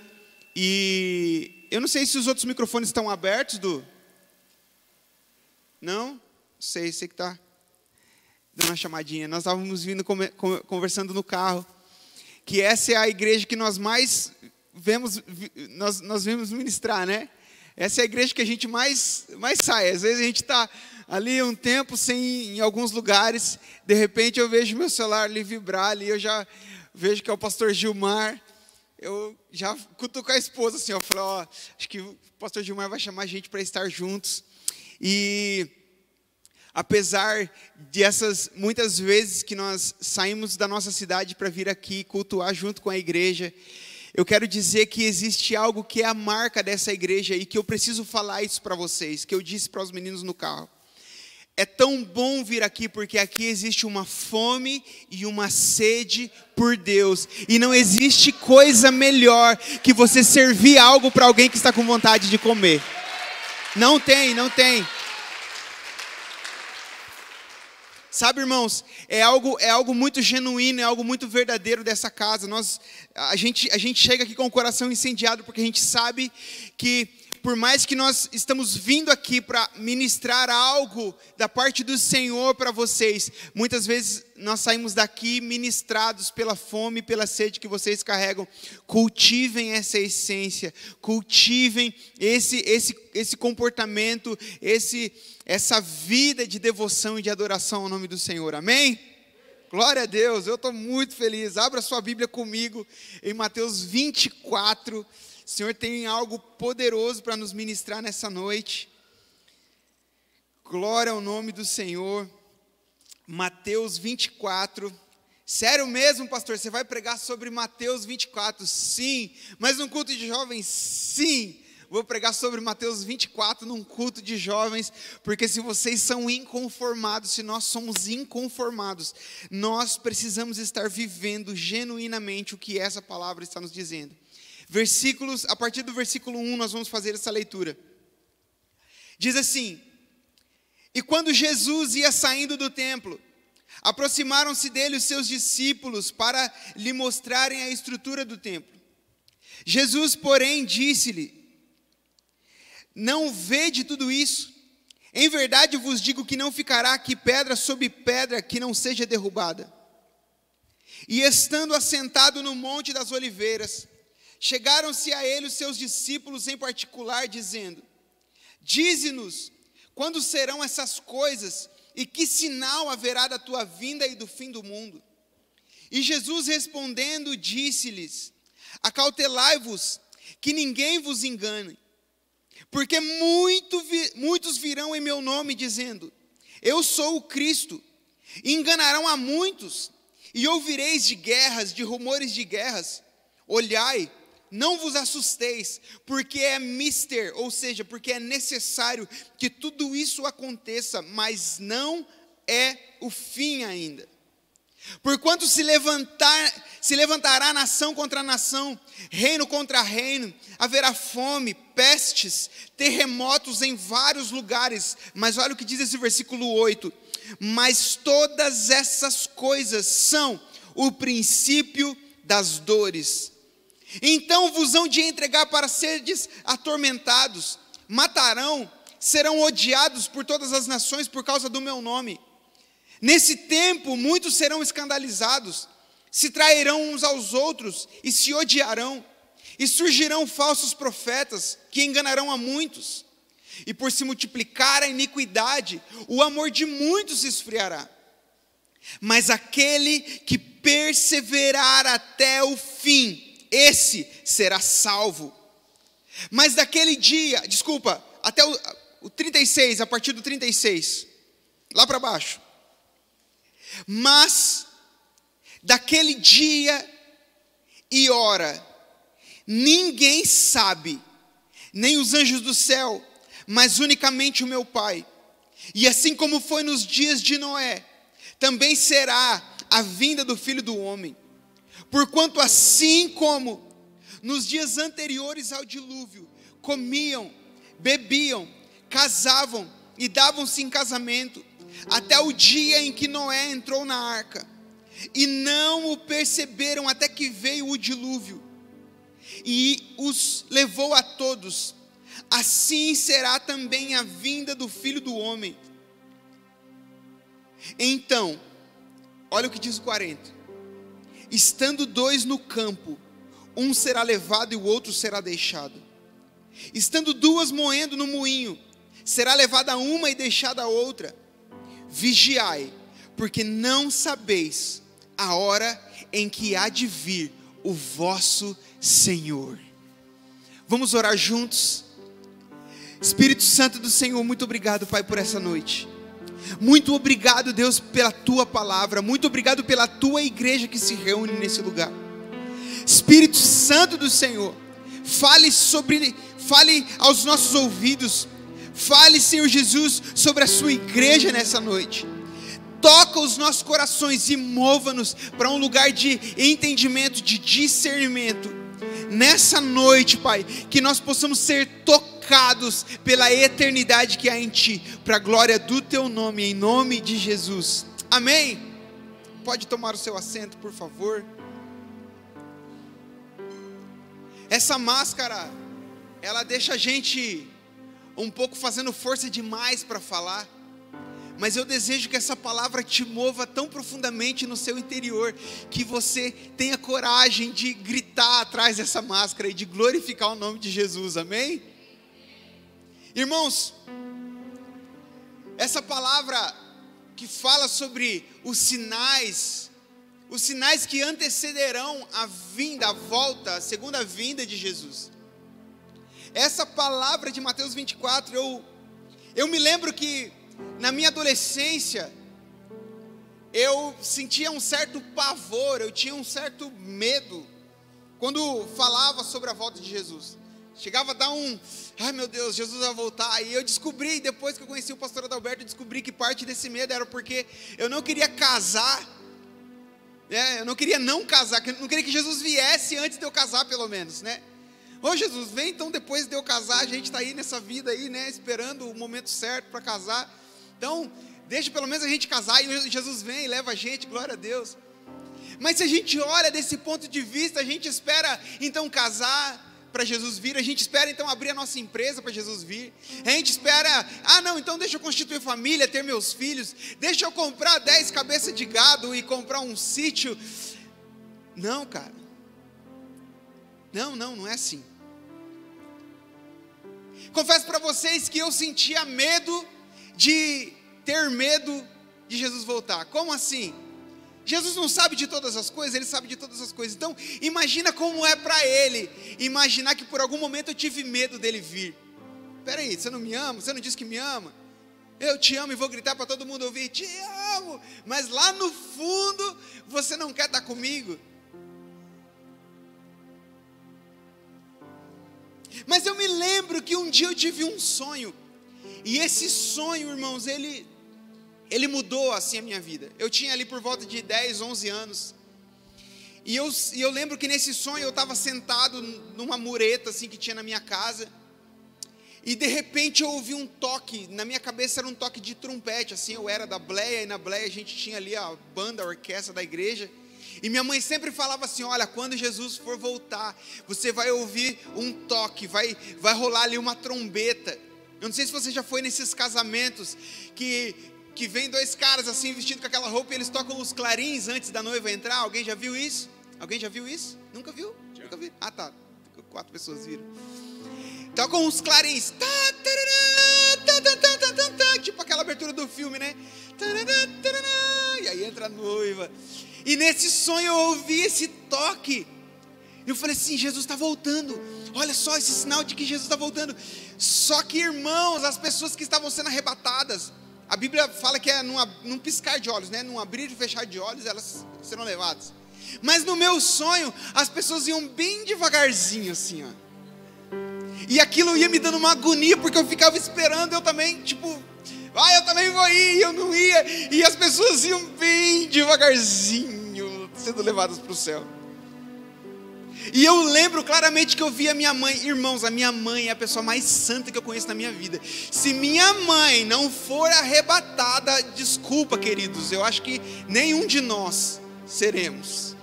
e eu não sei se os outros microfones estão abertos, Du? Não? Sei que está dando uma chamadinha. Nós estávamos vindo conversando no carro, que essa é a igreja que nós mais vemos ministrar, né? Essa é a igreja que a gente mais sai. Às vezes a gente está ali um tempo sem ir em alguns lugares, de repente eu vejo meu celular ali vibrar, ali eu já vejo que é o pastor Gilmar, eu já cutuco a esposa assim, eu falo, acho que o pastor Gilmar vai chamar a gente para estar juntos. E apesar dessas muitas vezes que nós saímos da nossa cidade para vir aqui cultuar junto com a igreja, eu quero dizer que existe algo que é a marca dessa igreja e que eu preciso falar isso para vocês, que eu disse para os meninos no carro. É tão bom vir aqui porque aqui existe uma fome e uma sede por Deus. E não existe coisa melhor que você servir algo para alguém que está com vontade de comer. Não tem. Sabe, irmãos, é algo muito genuíno, é algo muito verdadeiro dessa casa. A gente chega aqui com o coração incendiado porque a gente sabe que, por mais que nós estamos vindo aqui para ministrar algo da parte do Senhor para vocês, muitas vezes nós saímos daqui ministrados pela fome, pela sede que vocês carregam. Cultivem essa essência, cultivem esse comportamento, essa vida de devoção e de adoração ao nome do Senhor, amém? Glória a Deus, eu estou muito feliz. Abra sua Bíblia comigo em Mateus 24, o Senhor tem algo poderoso para nos ministrar nessa noite. Glória ao nome do Senhor. Mateus 24, sério mesmo, pastor, você vai pregar sobre Mateus 24? Sim, mas num culto de jovens? Sim. Vou pregar sobre Mateus 24 num culto de jovens, porque se vocês são inconformados, se nós somos inconformados, nós precisamos estar vivendo genuinamente o que essa palavra está nos dizendo. A partir do versículo 1 nós vamos fazer essa leitura. Diz assim: E quando Jesus ia saindo do templo, aproximaram-se dele os seus discípulos para lhe mostrarem a estrutura do templo. Jesus, porém, disse-lhe: Não vede tudo isso? Em verdade vos digo que não ficará aqui pedra sobre pedra que não seja derrubada. E estando assentado no Monte das Oliveiras, chegaram-se a ele os seus discípulos em particular, dizendo: Dize-nos, quando serão essas coisas, e que sinal haverá da tua vinda e do fim do mundo? E Jesus respondendo, disse-lhes: Acautelai-vos, que ninguém vos engane. Porque muitos virão em meu nome dizendo: Eu sou o Cristo, e enganarão a muitos, e ouvireis de guerras, de rumores de guerras. Olhai, não vos assusteis, porque é mister, ou seja, porque é necessário que tudo isso aconteça, mas não é o fim ainda. Porquanto se levantará nação contra nação, reino contra reino, haverá fome, pestes, terremotos em vários lugares. Mas olha o que diz esse versículo 8: Mas todas essas coisas são o princípio das dores. Então vos hão de entregar para serdes atormentados, matarão, serão odiados por todas as nações por causa do meu nome. Nesse tempo, muitos serão escandalizados, se trairão uns aos outros e se odiarão. E surgirão falsos profetas que enganarão a muitos. E por se multiplicar a iniquidade, o amor de muitos se esfriará. Mas aquele que perseverar até o fim, esse será salvo. Mas daquele dia, até o 36, a partir do 36, lá para baixo. Mas daquele dia e hora, ninguém sabe, nem os anjos do céu, mas unicamente o meu Pai. E assim como foi nos dias de Noé, também será a vinda do Filho do Homem. Porquanto assim como nos dias anteriores ao dilúvio, comiam, bebiam, casavam e davam-se em casamento, até o dia em que Noé entrou na arca, e não o perceberam até que veio o dilúvio, e os levou a todos, assim será também a vinda do Filho do Homem. Então, olha o que diz o 40, estando dois no campo, um será levado e o outro será deixado. Estando duas moendo no moinho, será levada uma e deixada a outra. Vigiai, porque não sabeis a hora em que há de vir o vosso Senhor. Vamos orar juntos? Espírito Santo do Senhor, muito obrigado, Pai, por essa noite. Muito obrigado, Deus, pela Tua palavra. Muito obrigado pela Tua igreja que se reúne nesse lugar. Espírito Santo do Senhor, fale aos nossos ouvidos. Fale, Senhor Jesus, sobre a Sua igreja nessa noite. Toca os nossos corações e mova-nos para um lugar de entendimento, de discernimento. Nessa noite, Pai, que nós possamos ser tocados pela eternidade que há em Ti, para a glória do Teu nome, em nome de Jesus. Amém? Pode tomar o seu assento, por favor. Essa máscara, ela deixa a gente um pouco fazendo força demais para falar, mas eu desejo que essa palavra te mova tão profundamente no seu interior, que você tenha coragem de gritar atrás dessa máscara e de glorificar o nome de Jesus, amém? Irmãos, essa palavra que fala sobre os sinais que antecederão a vinda, a volta, a segunda vinda de Jesus. Essa palavra de Mateus 24, eu me lembro que na minha adolescência, eu sentia um certo pavor, eu tinha um certo medo, quando falava sobre a volta de Jesus. Chegava a dar ai meu Deus, Jesus vai voltar. E eu descobri, depois que eu conheci o pastor Adalberto, eu descobri que parte desse medo era porque eu não queria casar, eu não queria não casar, eu não queria que Jesus viesse antes de eu casar pelo menos, né? Ô Jesus, vem então depois de eu casar, a gente está aí nessa vida aí, né, esperando o momento certo para casar. Então, deixa pelo menos a gente casar e Jesus vem e leva a gente, glória a Deus. Mas se a gente olha desse ponto de vista, a gente espera então casar para Jesus vir, a gente espera então abrir a nossa empresa para Jesus vir, a gente espera, não, então deixa eu constituir família, ter meus filhos, deixa eu comprar 10 cabeças de gado e comprar um sítio. Não, cara, não é assim. Confesso para vocês que eu sentia medo de Jesus voltar. Como assim? Jesus não sabe de todas as coisas, Ele sabe de todas as coisas. Então, imagina como é para Ele imaginar que por algum momento eu tive medo dEle vir. Peraí, você não me ama? Você não disse que me ama? Eu te amo e vou gritar para todo mundo ouvir, te amo, mas lá no fundo, você não quer estar comigo. Mas eu me lembro que um dia eu tive um sonho, e esse sonho, irmãos, ele mudou assim a minha vida. Eu tinha ali por volta de 10, 11 anos, e eu lembro que nesse sonho eu estava sentado numa mureta assim que tinha na minha casa, e de repente eu ouvi um toque, na minha cabeça era um toque de trompete, assim, eu era da Bleia, e na Bleia a gente tinha ali a banda, a orquestra da igreja, e minha mãe sempre falava assim, olha, quando Jesus for voltar, você vai ouvir um toque, vai rolar ali uma trombeta. Eu não sei se você já foi nesses casamentos que vem dois caras assim vestidos com aquela roupa e eles tocam os clarins antes da noiva entrar. Alguém já viu isso? Alguém já viu isso? Nunca viu? Já. Nunca vi? Ah, tá. 4 pessoas viram. Tocam os clarins. Tipo aquela abertura do filme, né? E aí entra a noiva. E nesse sonho eu ouvi esse toque. Eu falei assim, Jesus está voltando. Olha só esse sinal de que Jesus está voltando. Só que, irmãos, as pessoas que estavam sendo arrebatadas, a Bíblia fala que é num piscar de olhos, né? Num abrir e fechar de olhos, elas serão levadas. Mas no meu sonho, as pessoas iam bem devagarzinho assim, ó. E aquilo ia me dando uma agonia, porque eu ficava esperando, eu também, tipo, eu também vou ir, eu não ia. E as pessoas iam bem devagarzinho, sendo levadas para o céu. E eu lembro claramente que eu vi a minha mãe. Irmãos, a minha mãe é a pessoa mais santa que eu conheço na minha vida. Se minha mãe não for arrebatada, desculpa, queridos, eu acho que nenhum de nós seremos.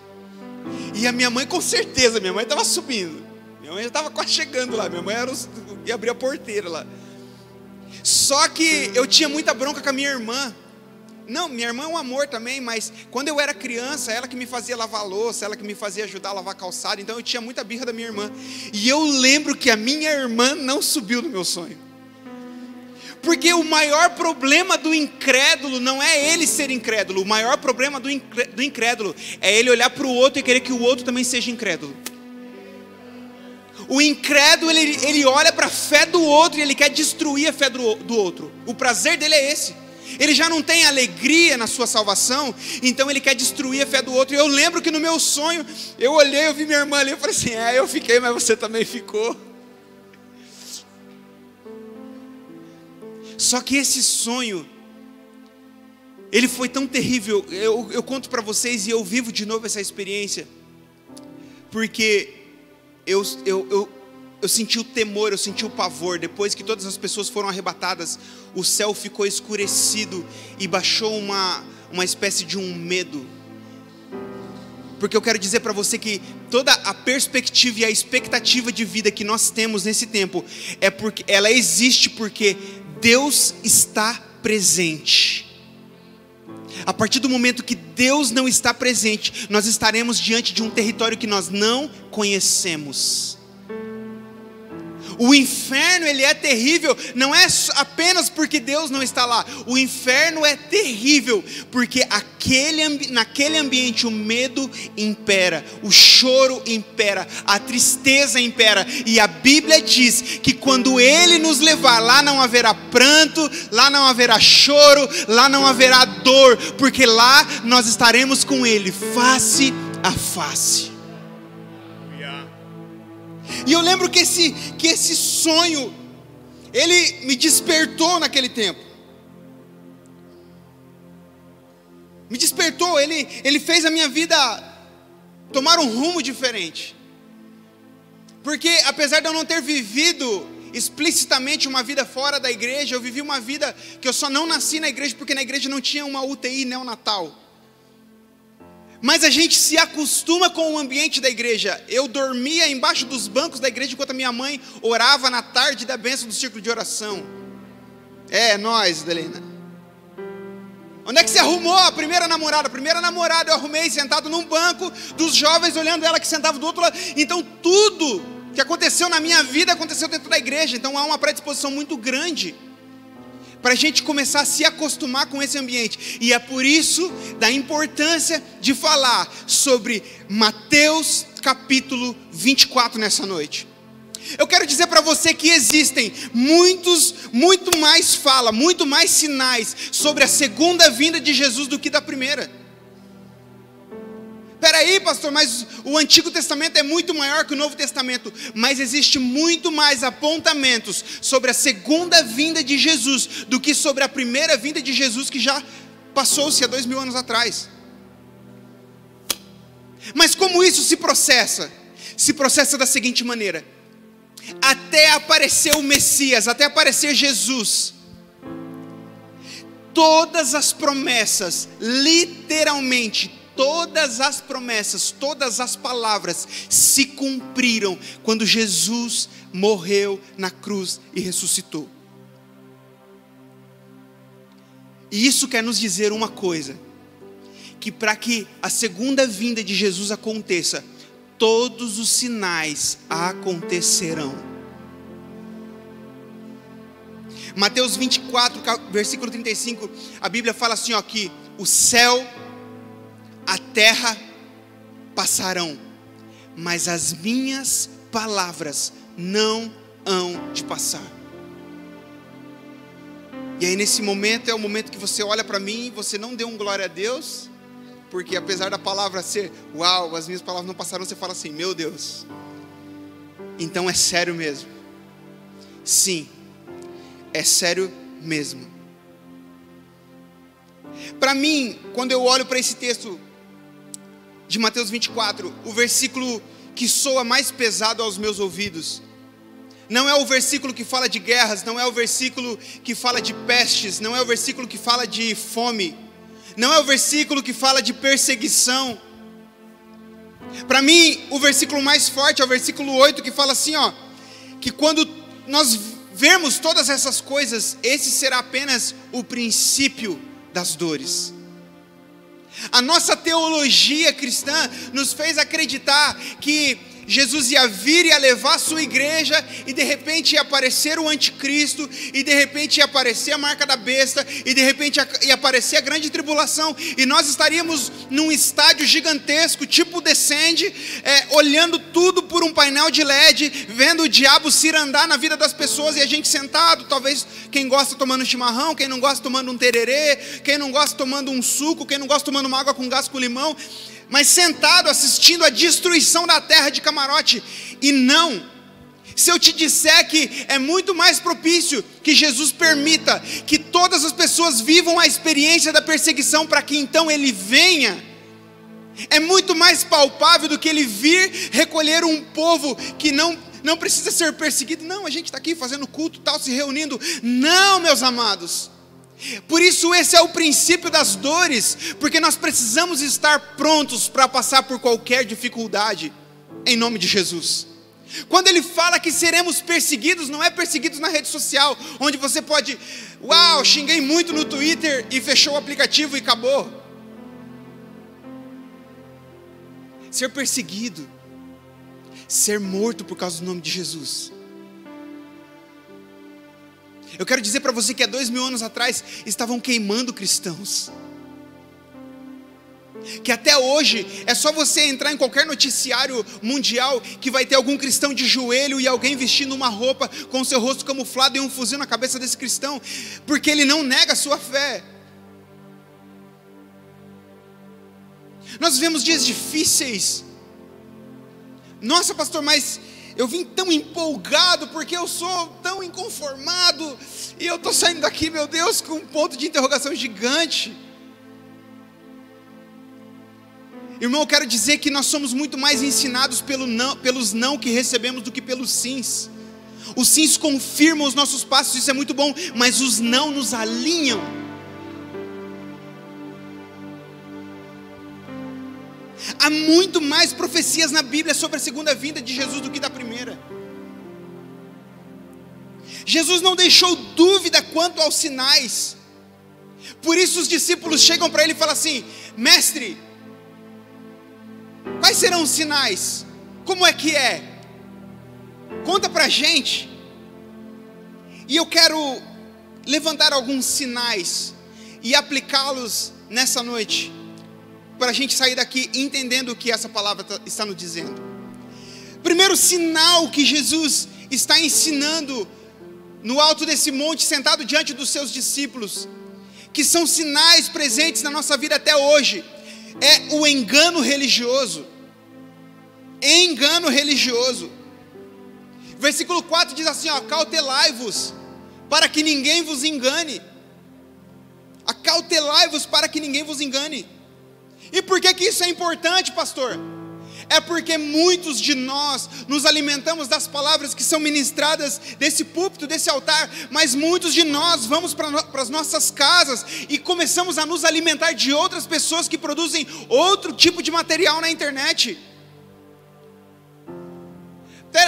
E a minha mãe, com certeza, minha mãe estava subindo. Minha mãe já estava quase chegando lá. Minha mãe ia abrir a porteira lá. Só que eu tinha muita bronca com a minha irmã. Não, minha irmã é um amor também, mas quando eu era criança, ela que me fazia lavar louça, ela que me fazia ajudar a lavar calçado, então eu tinha muita birra da minha irmã. E eu lembro que a minha irmã não subiu no meu sonho. Porque o maior problema do incrédulo não é ele ser incrédulo, o maior problema do incrédulo é ele olhar para o outro e querer que o outro também seja incrédulo. O incrédulo, ele olha para a fé do outro e ele quer destruir a fé do outro. O prazer dele é esse. Ele já não tem alegria na sua salvação, então ele quer destruir a fé do outro. E eu lembro que no meu sonho, eu olhei, eu vi minha irmã ali, eu falei assim, eu fiquei, mas você também ficou. Só que esse sonho, ele foi tão terrível, eu conto para vocês e eu vivo de novo essa experiência, porque eu senti o temor, eu senti o pavor. Depois que todas as pessoas foram arrebatadas, o céu ficou escurecido e baixou uma espécie de um medo. Porque eu quero dizer para você que toda a perspectiva e a expectativa de vida que nós temos nesse tempo, ela existe porque Deus está presente. A partir do momento que Deus não está presente, nós estaremos diante de um território que nós não conhecemos. O inferno, ele é terrível, não é apenas porque Deus não está lá. O inferno é terrível porque naquele ambiente o medo impera, o choro impera, a tristeza impera. E a Bíblia diz que quando Ele nos levar, lá não haverá pranto, lá não haverá choro, lá não haverá dor, porque lá nós estaremos com Ele face a face. E eu lembro que esse sonho, ele me despertou naquele tempo. Me despertou, ele fez a minha vida tomar um rumo diferente. Porque apesar de eu não ter vivido explicitamente uma vida fora da igreja, eu vivi uma vida que eu só não nasci na igreja porque na igreja não tinha uma UTI neonatal. Mas a gente se acostuma com o ambiente da igreja. Eu dormia embaixo dos bancos da igreja enquanto a minha mãe orava na tarde da bênção do círculo de oração. Nós, Delena. Onde é que você arrumou a primeira namorada? A primeira namorada eu arrumei sentado num banco dos jovens, olhando ela que sentava do outro lado. Então tudo que aconteceu na minha vida aconteceu dentro da igreja. Então há uma predisposição muito grande para a gente começar a se acostumar com esse ambiente. E é por isso da importância de falar sobre Mateus capítulo 24 nessa noite. Eu quero dizer para você que existem muito mais sinais sobre a segunda vinda de Jesus do que da primeira. Peraí, pastor, mas o Antigo Testamento é muito maior que o Novo Testamento. Mas existe muito mais apontamentos sobre a segunda vinda de Jesus do que sobre a primeira vinda de Jesus, que já passou-se há 2000 anos atrás. Mas como isso se processa? Se processa da seguinte maneira: até aparecer o Messias, até aparecer Jesus, todas as promessas, literalmente todas as promessas, todas as palavras se cumpriram quando Jesus morreu na cruz e ressuscitou. E isso quer nos dizer uma coisa: que para que a segunda vinda de Jesus aconteça, todos os sinais acontecerão. Mateus 24, versículo 35, a Bíblia fala assim, ó, que o céu, a terra passarão, mas as minhas palavras não hão de passar. E aí nesse momento é o momento que você olha para mim e você não deu um glória a Deus, porque apesar da palavra ser, uau, as minhas palavras não passaram, você fala assim, meu Deus, então é sério mesmo. Sim, é sério mesmo. Para mim, quando eu olho para esse texto de Mateus 24, o versículo que soa mais pesado aos meus ouvidos, não é o versículo que fala de guerras, não é o versículo que fala de pestes, não é o versículo que fala de fome, não é o versículo que fala de perseguição. Para mim, o versículo mais forte é o versículo 8, que fala assim, ó, que quando nós vermos todas essas coisas, esse será apenas o princípio das dores. A nossa teologia cristã nos fez acreditar que Jesus ia vir e ia levar a sua igreja, e de repente ia aparecer o anticristo, e de repente ia aparecer a marca da besta, e de repente ia aparecer a grande tribulação, e nós estaríamos num estádio gigantesco, tipo Descende, olhando tudo por um painel de LED, vendo o diabo cirandar na vida das pessoas, e a gente sentado, talvez quem gosta tomando chimarrão, quem não gosta tomando um tererê, quem não gosta tomando um suco, quem não gosta tomando uma água com gás com limão, mas sentado assistindo a destruição da terra de camarote. E não, se eu te disser que é muito mais propício que Jesus permita que todas as pessoas vivam a experiência da perseguição, para que então Ele venha, é muito mais palpável do que Ele vir recolher um povo que não precisa ser perseguido. Não, a gente está aqui fazendo culto, tal, se reunindo. Não, meus amados. Por isso esse é o princípio das dores, porque nós precisamos estar prontos para passar por qualquer dificuldade, em nome de Jesus. Quando Ele fala que seremos perseguidos, não é perseguidos na rede social, onde você pode, uau, xinguei muito no Twitter e fechou o aplicativo e acabou. Ser perseguido, ser morto por causa do nome de Jesus. Eu quero dizer para você que há 2000 anos atrás estavam queimando cristãos, que até hoje é só você entrar em qualquer noticiário mundial que vai ter algum cristão de joelho e alguém vestindo uma roupa com seu rosto camuflado e um fuzil na cabeça desse cristão, porque ele não nega a sua fé. Nós vivemos dias difíceis. Nossa, pastor, mas eu vim tão empolgado porque eu sou tão inconformado, e eu estou saindo daqui, meu Deus, com um ponto de interrogação gigante. Irmão, eu quero dizer que nós somos muito mais ensinados pelos não que recebemos do que pelos sims. Os sims confirmam os nossos passos, isso é muito bom, mas os não nos alinham. Há muito mais profecias na Bíblia sobre a segunda vinda de Jesus do que da primeira. Jesus não deixou dúvida quanto aos sinais. Por isso os discípulos chegam para Ele e falam assim: mestre, quais serão os sinais? Como é que é? Conta para a gente. E eu quero levantar alguns sinais e aplicá-los nessa noite, para a gente sair daqui entendendo o que essa palavra está nos dizendo. Primeiro sinal que Jesus está ensinando no alto desse monte, sentado diante dos seus discípulos, que são sinais presentes na nossa vida até hoje, é o engano religioso. Engano religioso. Versículo 4 diz assim, ó: acautelai-vos para que ninguém vos engane. Acautelai-vos para que ninguém vos engane. E por que isso é importante, pastor? É porque muitos de nós nos alimentamos das palavras que são ministradas desse púlpito, desse altar, mas muitos de nós vamos para as nossas casas e começamos a nos alimentar de outras pessoas que produzem outro tipo de material na internet.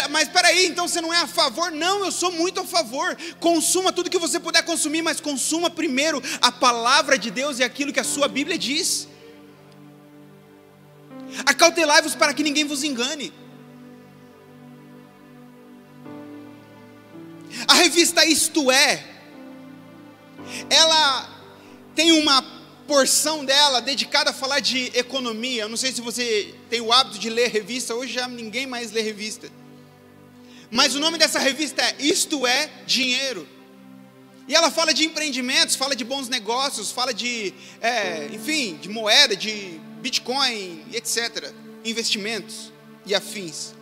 Mas peraí, então você não é a favor? Não, eu sou muito a favor. Consuma tudo que você puder consumir, mas consuma primeiro a palavra de Deus e aquilo que a sua Bíblia diz. Acautelai-vos para que ninguém vos engane. A revista Isto É, ela tem uma porção dela dedicada a falar de economia. Eu não sei se você tem o hábito de ler revista, hoje já ninguém mais lê revista. Mas o nome dessa revista é Isto É Dinheiro. E ela fala de empreendimentos, fala de bons negócios, fala de, enfim, de moeda, de Bitcoin, etc. Investimentos e afins.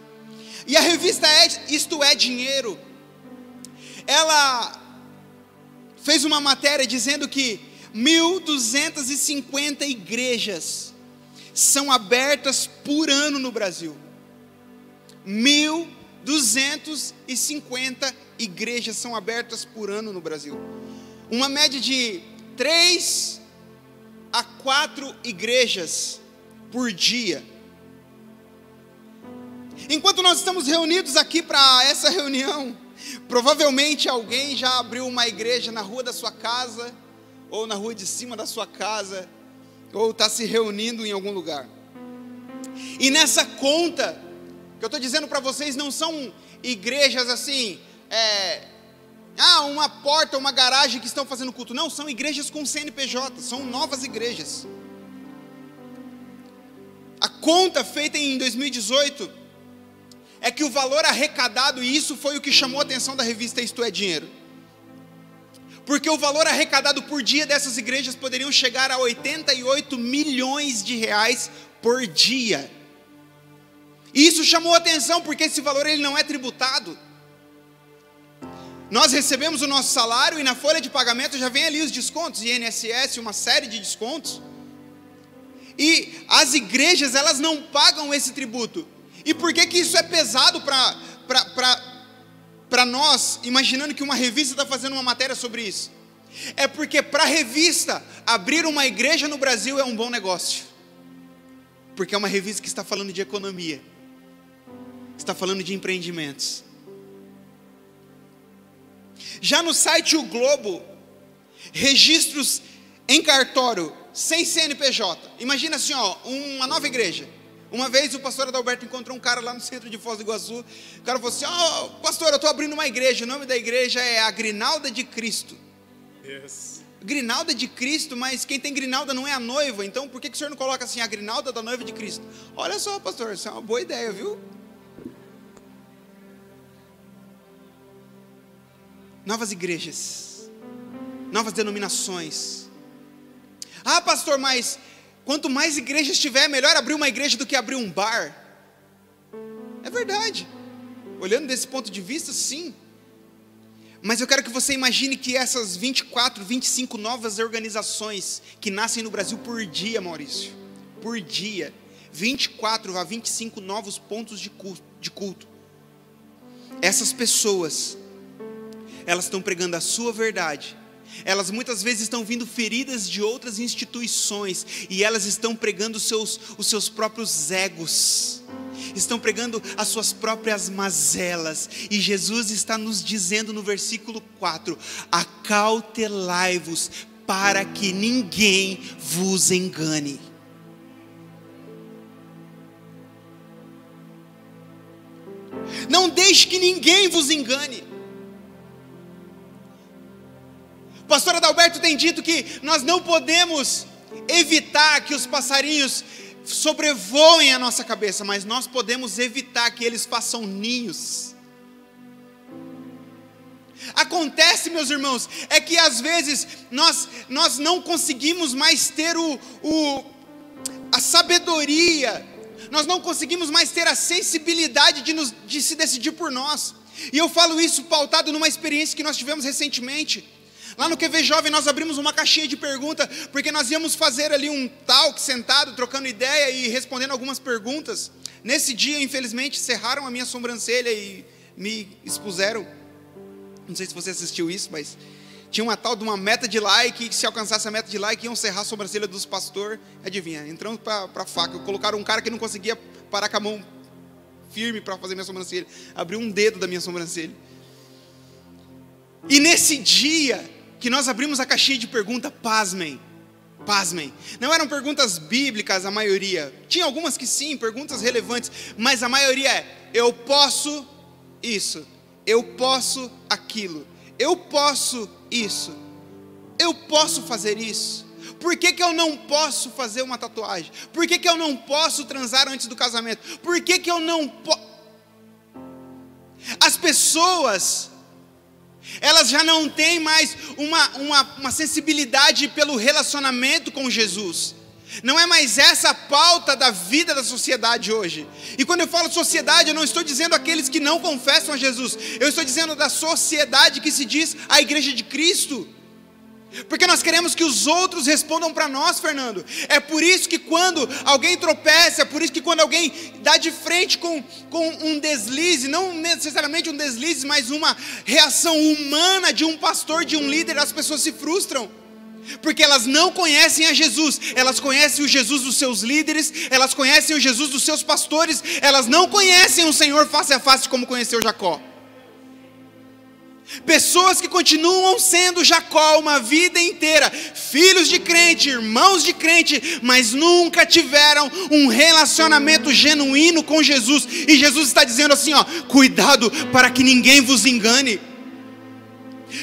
E a revista Isto É Dinheiro, ela fez uma matéria dizendo que 1.250 igrejas são abertas por ano no Brasil. 1.250 igrejas são abertas por ano no Brasil. Uma média de 3 a 4 igrejas por dia. Enquanto nós estamos reunidos aqui para essa reunião, provavelmente alguém já abriu uma igreja na rua da sua casa, ou na rua de cima da sua casa, ou está se reunindo em algum lugar. E nessa conta que eu estou dizendo para vocês, não são igrejas assim, uma porta, uma garagem que estão fazendo culto. Não, são igrejas com CNPJ, são novas igrejas. A conta feita em 2018 é que o valor arrecadado, e isso foi o que chamou a atenção da revista Isto É Dinheiro, porque o valor arrecadado por dia dessas igrejas poderiam chegar a 88 milhões de reais por dia. E isso chamou a atenção porque esse valor ele não é tributado. Nós recebemos o nosso salário e na folha de pagamento já vem ali os descontos, INSS, uma série de descontos. E as igrejas, elas não pagam esse tributo. E por que isso é pesado para nós, imaginando que uma revista está fazendo uma matéria sobre isso? É porque para a revista, abrir uma igreja no Brasil é um bom negócio. Porque é uma revista que está falando de economia, está falando de empreendimentos. Já no site O Globo, registros em cartório, sem CNPJ. Imagina assim, uma nova igreja. Uma vez o pastor Adalberto encontrou um cara lá no centro de Foz do Iguaçu. O cara falou assim: pastor, eu estou abrindo uma igreja. O nome da igreja é a Grinalda de Cristo. Yes. Grinalda de Cristo, mas quem tem grinalda não é a noiva. Então por que o senhor não coloca assim, a Grinalda da noiva de Cristo? Olha só, pastor, isso é uma boa ideia, viu? Novas igrejas, novas denominações. Ah, pastor, mas quanto mais igrejas tiver, melhor abrir uma igreja do que abrir um bar. É verdade. Olhando desse ponto de vista, sim. Mas eu quero que você imagine que essas 24, 25 novas organizações que nascem no Brasil por dia, Maurício, por dia, 24 a 25 novos pontos de culto. Essas pessoas, elas estão pregando a sua verdade. Elas muitas vezes estão vindo feridas de outras instituições, e elas estão pregando os seus próprios egos, estão pregando as suas próprias mazelas. E Jesus está nos dizendo no versículo 4: acautelai-vos para que ninguém vos engane. Não deixe que ninguém vos engane. O pastor Adalberto tem dito que nós não podemos evitar que os passarinhos sobrevoem a nossa cabeça, mas nós podemos evitar que eles façam ninhos. Acontece, meus irmãos, é que às vezes nós não conseguimos mais ter a sabedoria, nós não conseguimos mais ter a sensibilidade de se decidir por nós. E eu falo isso pautado numa experiência que nós tivemos recentemente. Lá no QV Jovem nós abrimos uma caixinha de pergunta, porque nós íamos fazer ali um talk sentado, trocando ideia e respondendo algumas perguntas. Nesse dia, infelizmente, cerraram a minha sobrancelha e me expuseram. Não sei se você assistiu isso, mas tinha uma tal de uma meta de like, que se alcançasse a meta de like, iam cerrar a sobrancelha dos pastores. Adivinha, entramos para a faca. Colocaram um cara que não conseguia parar com a mão firme para fazer minha sobrancelha. Abriu um dedo da minha sobrancelha. E nesse dia que nós abrimos a caixinha de pergunta, pasmem. Não eram perguntas bíblicas a maioria. Tinha algumas que sim, perguntas relevantes. Mas a maioria é: eu posso isso. Eu posso aquilo. Eu posso isso. Eu posso fazer isso. Por que eu não posso fazer uma tatuagem? Por que eu não posso transar antes do casamento? Por que eu não posso? As pessoas, elas já não têm mais uma sensibilidade pelo relacionamento com Jesus. Não é mais essa a pauta da vida da sociedade hoje. E quando eu falo sociedade, eu não estou dizendo aqueles que não confessam a Jesus. Eu estou dizendo da sociedade que se diz a Igreja de Cristo. Porque nós queremos que os outros respondam para nós, Fernando. É por isso que quando alguém tropeça, é por isso que quando alguém dá de frente com um deslize, não necessariamente um deslize, mas uma reação humana de um pastor, de um líder, as pessoas se frustram. Porque elas não conhecem a Jesus. Elas conhecem o Jesus dos seus líderes, elas conhecem o Jesus dos seus pastores, elas não conhecem o Senhor face a face como conheceu Jacó. Pessoas que continuam sendo Jacó uma vida inteira, filhos de crente, irmãos de crente, mas nunca tiveram um relacionamento genuíno com Jesus. E Jesus está dizendo assim, ó: cuidado para que ninguém vos engane.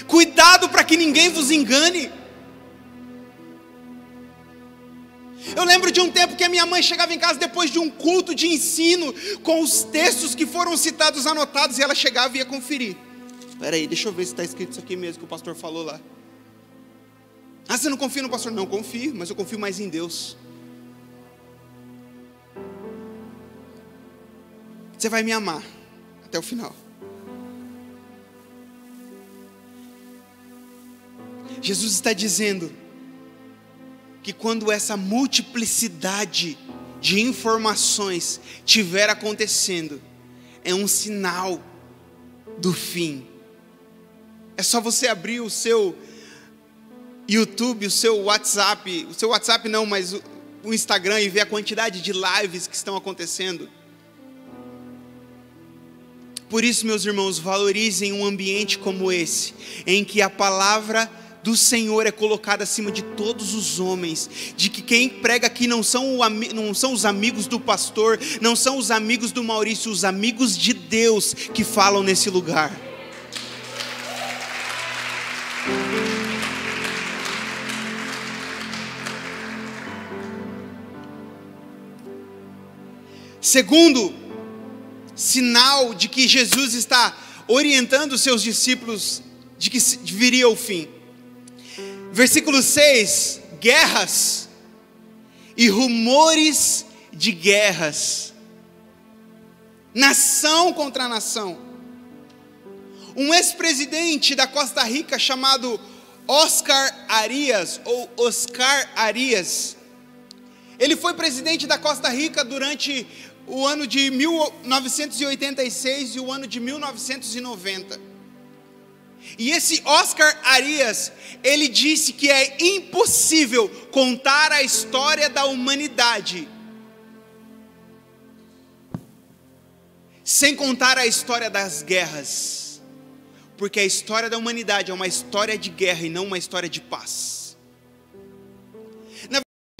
Cuidado para que ninguém vos engane. Eu lembro de um tempo que a minha mãe chegava em casa depois de um culto de ensino, com os textos que foram citados anotados, e ela chegava e ia conferir. Peraí, deixa eu ver se está escrito isso aqui mesmo que o pastor falou lá. Ah, você não confia no pastor? Não, confio, mas eu confio mais em Deus. Você vai me amar até o final. Jesus está dizendo que quando essa multiplicidade de informações estiver acontecendo, é um sinal do fim. É só você abrir o seu YouTube, o seu WhatsApp não, mas o Instagram, e ver a quantidade de lives que estão acontecendo. Por isso, meus irmãos, valorizem um ambiente como esse, em que a palavra do Senhor é colocada acima de todos os homens, de que quem prega aqui não são os amigos do pastor, não são os amigos do Maurício, os amigos de Deus que falam nesse lugar. Segundo sinal de que Jesus está orientando os seus discípulos de que viria o fim. Versículo 6, guerras e rumores de guerras, nação contra nação. Um ex-presidente da Costa Rica chamado Oscar Arias, ele foi presidente da Costa Rica durante o ano de 1986 e o ano de 1990. E esse Oscar Arias, ele disse que é impossível contar a história da humanidade sem contar a história das guerras, porque a história da humanidade é uma história de guerra e não uma história de paz.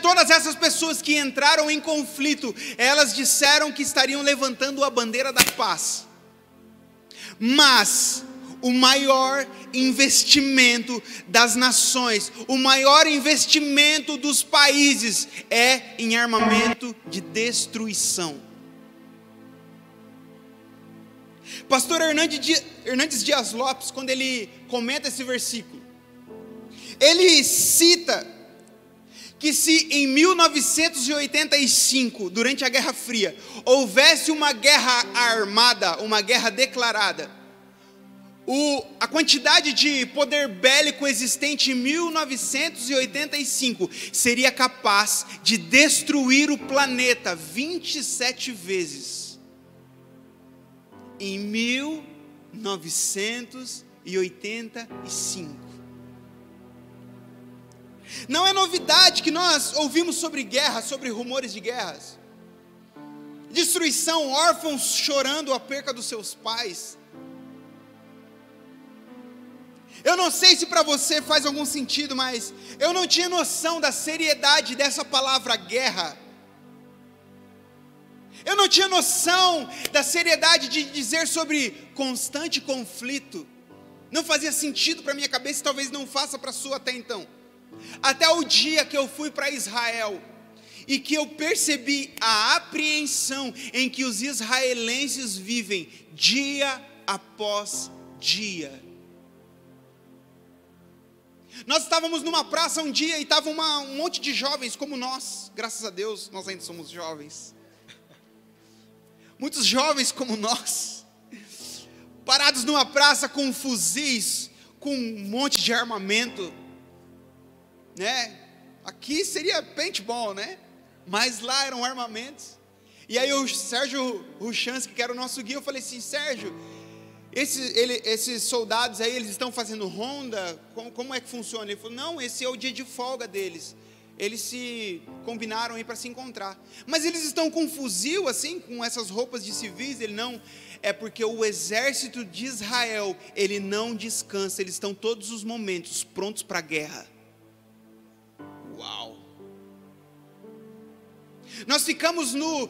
Todas essas pessoas que entraram em conflito, elas disseram que estariam levantando a bandeira da paz. Mas o maior investimento das nações, o maior investimento dos países é em armamento de destruição. Pastor Hernandes Dias Lopes, quando ele comenta esse versículo, ele cita que se em 1985, durante a Guerra Fria, houvesse uma guerra armada, uma guerra declarada, a quantidade de poder bélico existente em 1985 seria capaz de destruir o planeta 27 vezes. Em 1985. Não é novidade que nós ouvimos sobre guerra, sobre rumores de guerras. destruição, órfãos chorando a perca dos seus pais. Eu não sei se para você faz algum sentido, mas eu não tinha noção da seriedade dessa palavra guerra. Eu não tinha noção da seriedade de dizer sobre constante conflito. Não fazia sentido para minha cabeça e talvez não faça para a sua até então. Até o dia que eu fui para Israel e que eu percebi a apreensão em que os israelenses vivem dia após dia. Nós estávamos numa praça um dia e estava um monte de jovens como nós. Graças a Deus, nós ainda somos jovens. Muitos jovens como nós, parados numa praça com fuzis, com um monte de armamento, né? Aqui seria paintball, né? Mas lá eram armamentos. E aí o Sérgio Ruchansky, que era o nosso guia, eu falei assim: Sérgio, esses soldados aí, eles estão fazendo ronda? Como é que funciona? Ele falou: não, esse é o dia de folga deles. Eles se combinaram aí para se encontrar. Mas eles estão com um fuzil assim, com essas roupas de civis? Ele: não, é porque o exército de Israel, ele não descansa, eles estão todos os momentos prontos para a guerra. Uau! Nós ficamos no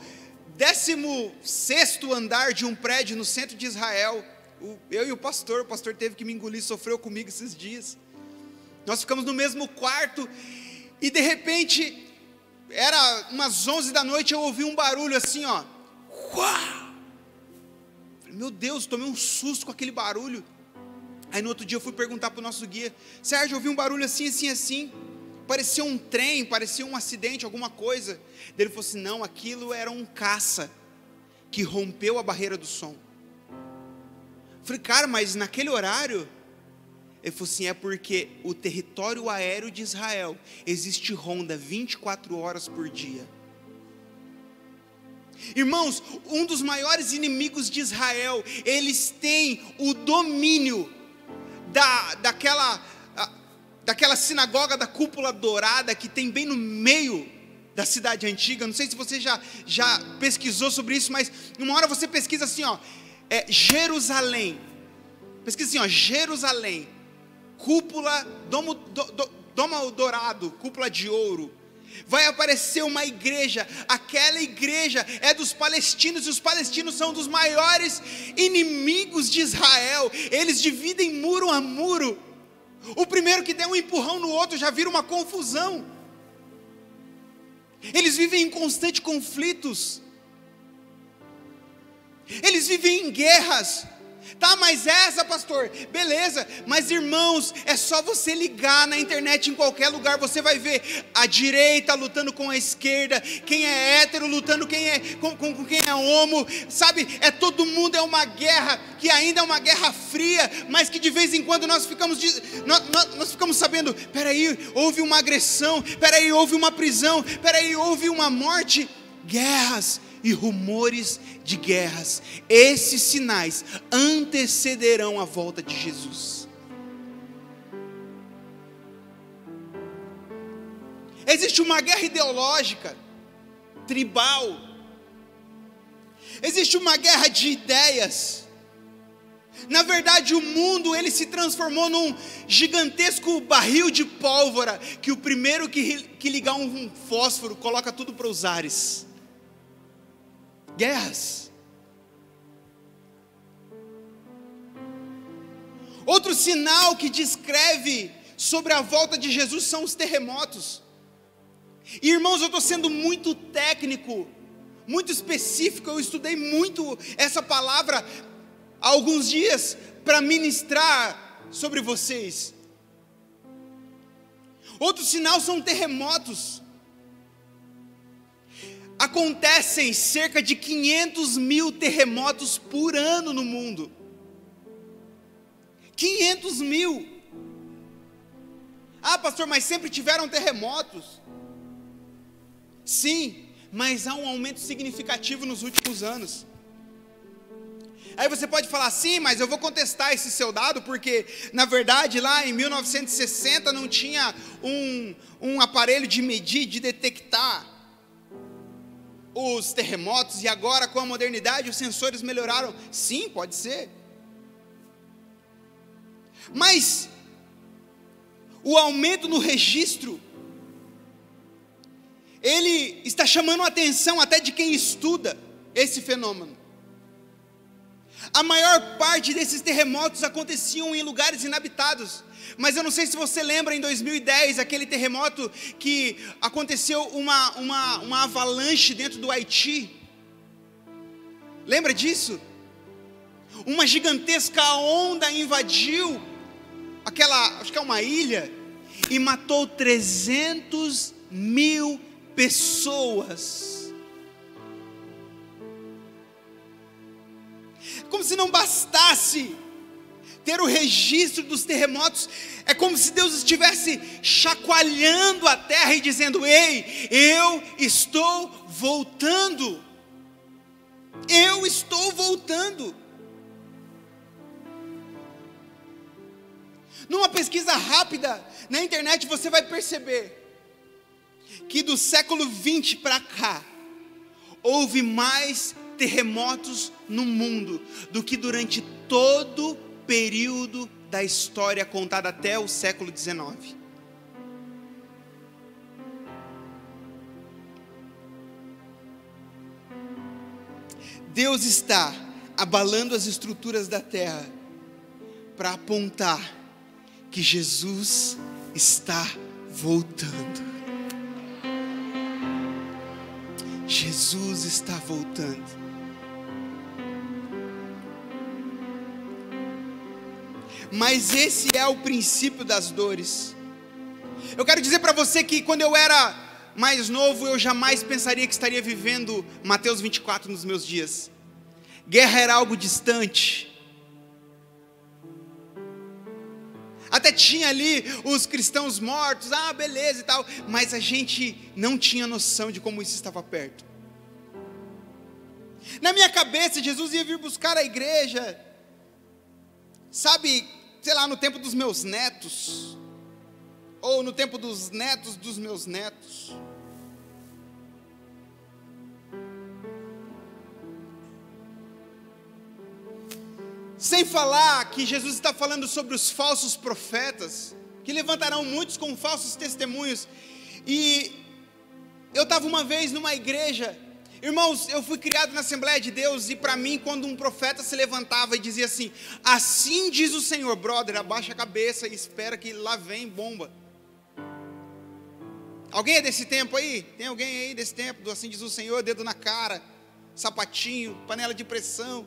16º andar de um prédio no centro de Israel. Eu e o pastor teve que me engolir, sofreu comigo esses dias. Nós ficamos no mesmo quarto. E de repente, era umas 11 da noite, eu ouvi um barulho assim, ó. Uau! Falei: meu Deus, tomei um susto com aquele barulho. Aí no outro dia eu fui perguntar para o nosso guia: Sérgio, eu ouvi um barulho assim, assim, assim. Parecia um trem, parecia um acidente, alguma coisa. Ele falou assim: não, aquilo era um caça que rompeu a barreira do som. Eu falei: cara, mas naquele horário? Ele falou assim: é porque o território aéreo de Israel existe ronda 24 horas por dia. Irmãos, um dos maiores inimigos de Israel, eles têm o domínio daquela sinagoga da cúpula dourada que tem bem no meio da cidade antiga. Não sei se você já pesquisou sobre isso, mas uma hora você pesquisa assim, ó, Jerusalém. Pesquisa assim, ó, Jerusalém. Cúpula, domo dourado, cúpula de ouro. Vai aparecer uma igreja. Aquela igreja é dos palestinos, e os palestinos são dos maiores inimigos de Israel. Eles dividem muro a muro. O primeiro que der um empurrão no outro já vira uma confusão. Eles vivem em constantes conflitos. Eles vivem em guerras. Tá, mas essa, pastor, beleza, mas irmãos, é só você ligar na internet em qualquer lugar, você vai ver a direita lutando com a esquerda, quem é hétero lutando com quem é homo, sabe, todo mundo, é uma guerra, que ainda é uma guerra fria, mas que de vez em quando nós ficamos sabendo, peraí, houve uma agressão, peraí, houve uma prisão, peraí, houve uma morte. Guerras e rumores de guerras, esses sinais antecederão a volta de Jesus. Existe uma guerra ideológica, tribal, existe uma guerra de ideias. Na verdade, o mundo, ele se transformou num gigantesco barril de pólvora, que o primeiro que ligar um fósforo coloca tudo para os ares. Guerras. Outro sinal que descreve sobre a volta de Jesus são os terremotos. E irmãos, eu estou sendo muito técnico, muito específico. Eu estudei muito essa palavra há alguns dias para ministrar sobre vocês. Outro sinal são terremotos. Acontecem cerca de 500 mil terremotos por ano no mundo. 500 mil. Ah, pastor, mas sempre tiveram terremotos. Sim, mas há um aumento significativo nos últimos anos. Aí você pode falar: sim, mas eu vou contestar esse seu dado, porque na verdade lá em 1960 não tinha um aparelho de medir, de detectar. os terremotos e agora com a modernidade os sensores melhoraram. Sim, pode ser. Mas o aumento no registro, ele está chamando a atenção até de quem estuda esse fenômeno. A maior parte desses terremotos aconteciam em lugares inabitados. Mas eu não sei se você lembra, em 2010, aquele terremoto que aconteceu uma avalanche dentro do Haiti. Lembra disso? Uma gigantesca onda invadiu aquela, acho que é uma ilha, e matou 300 mil pessoas. Como se não bastasse ter o registro dos terremotos, é como se Deus estivesse chacoalhando a terra e dizendo: ei, eu estou voltando. Eu estou voltando. Numa pesquisa rápida na internet você vai perceber que do século 20 para cá houve mais terremotos no mundo do que durante todo o período da história contada até o século 19. Deus está abalando as estruturas da terra para apontar que Jesus está voltando. Jesus está voltando. Mas esse é o princípio das dores. Eu quero dizer para você que quando eu era mais novo, eu jamais pensaria que estaria vivendo Mateus 24 nos meus dias. Guerra era algo distante. Até tinha ali os cristãos mortos, beleza e tal, mas a gente não tinha noção de como isso estava perto. Na minha cabeça, Jesus ia vir buscar a igreja, sabe, sei lá, no tempo dos meus netos, ou no tempo dos netos dos meus netos. Sem falar que Jesus está falando sobre os falsos profetas, que levantarão muitos com falsos testemunhos. E eu estava uma vez numa igreja, irmãos, eu fui criado na Assembleia de Deus, e para mim, quando um profeta se levantava e dizia assim: assim diz o Senhor, brother, abaixa a cabeça e espera que lá vem bomba. Alguém é desse tempo aí? Tem alguém aí desse tempo, do assim diz o Senhor, dedo na cara, sapatinho, panela de pressão?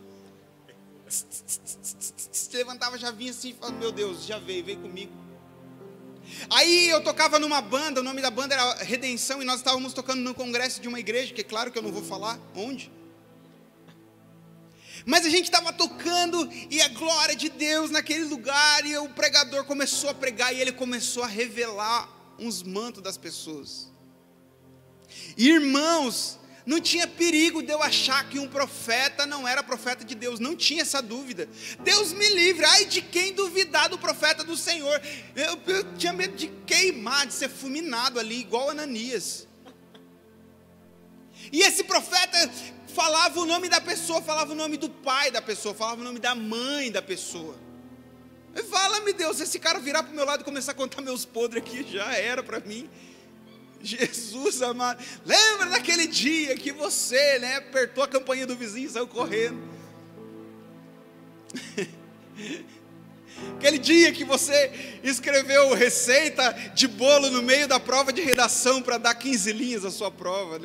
Se levantava, já vinha assim, falando: meu Deus, já veio comigo. Aí eu tocava numa banda, o nome da banda era Redenção, e nós estávamos tocando no congresso de uma igreja, que é claro que eu não vou falar onde. Mas a gente estava tocando, e a glória de Deus naquele lugar, e o pregador começou a pregar, e ele começou a revelar uns mantos das pessoas. Irmãos, não tinha perigo de eu achar que um profeta não era profeta de Deus, não tinha essa dúvida. Deus me livre, ai de quem duvidar do profeta do Senhor. Eu tinha medo de queimar, de ser fulminado ali, igual Ananias. E esse profeta falava o nome da pessoa, falava o nome do pai da pessoa, falava o nome da mãe da pessoa. Fala-me Deus, se esse cara virar para o meu lado e começar a contar meus podres aqui, já era para mim. Jesus amado, lembra daquele dia que você, apertou a campainha do vizinho e saiu correndo? Aquele dia que você escreveu receita de bolo no meio da prova de redação para dar 15 linhas à sua prova,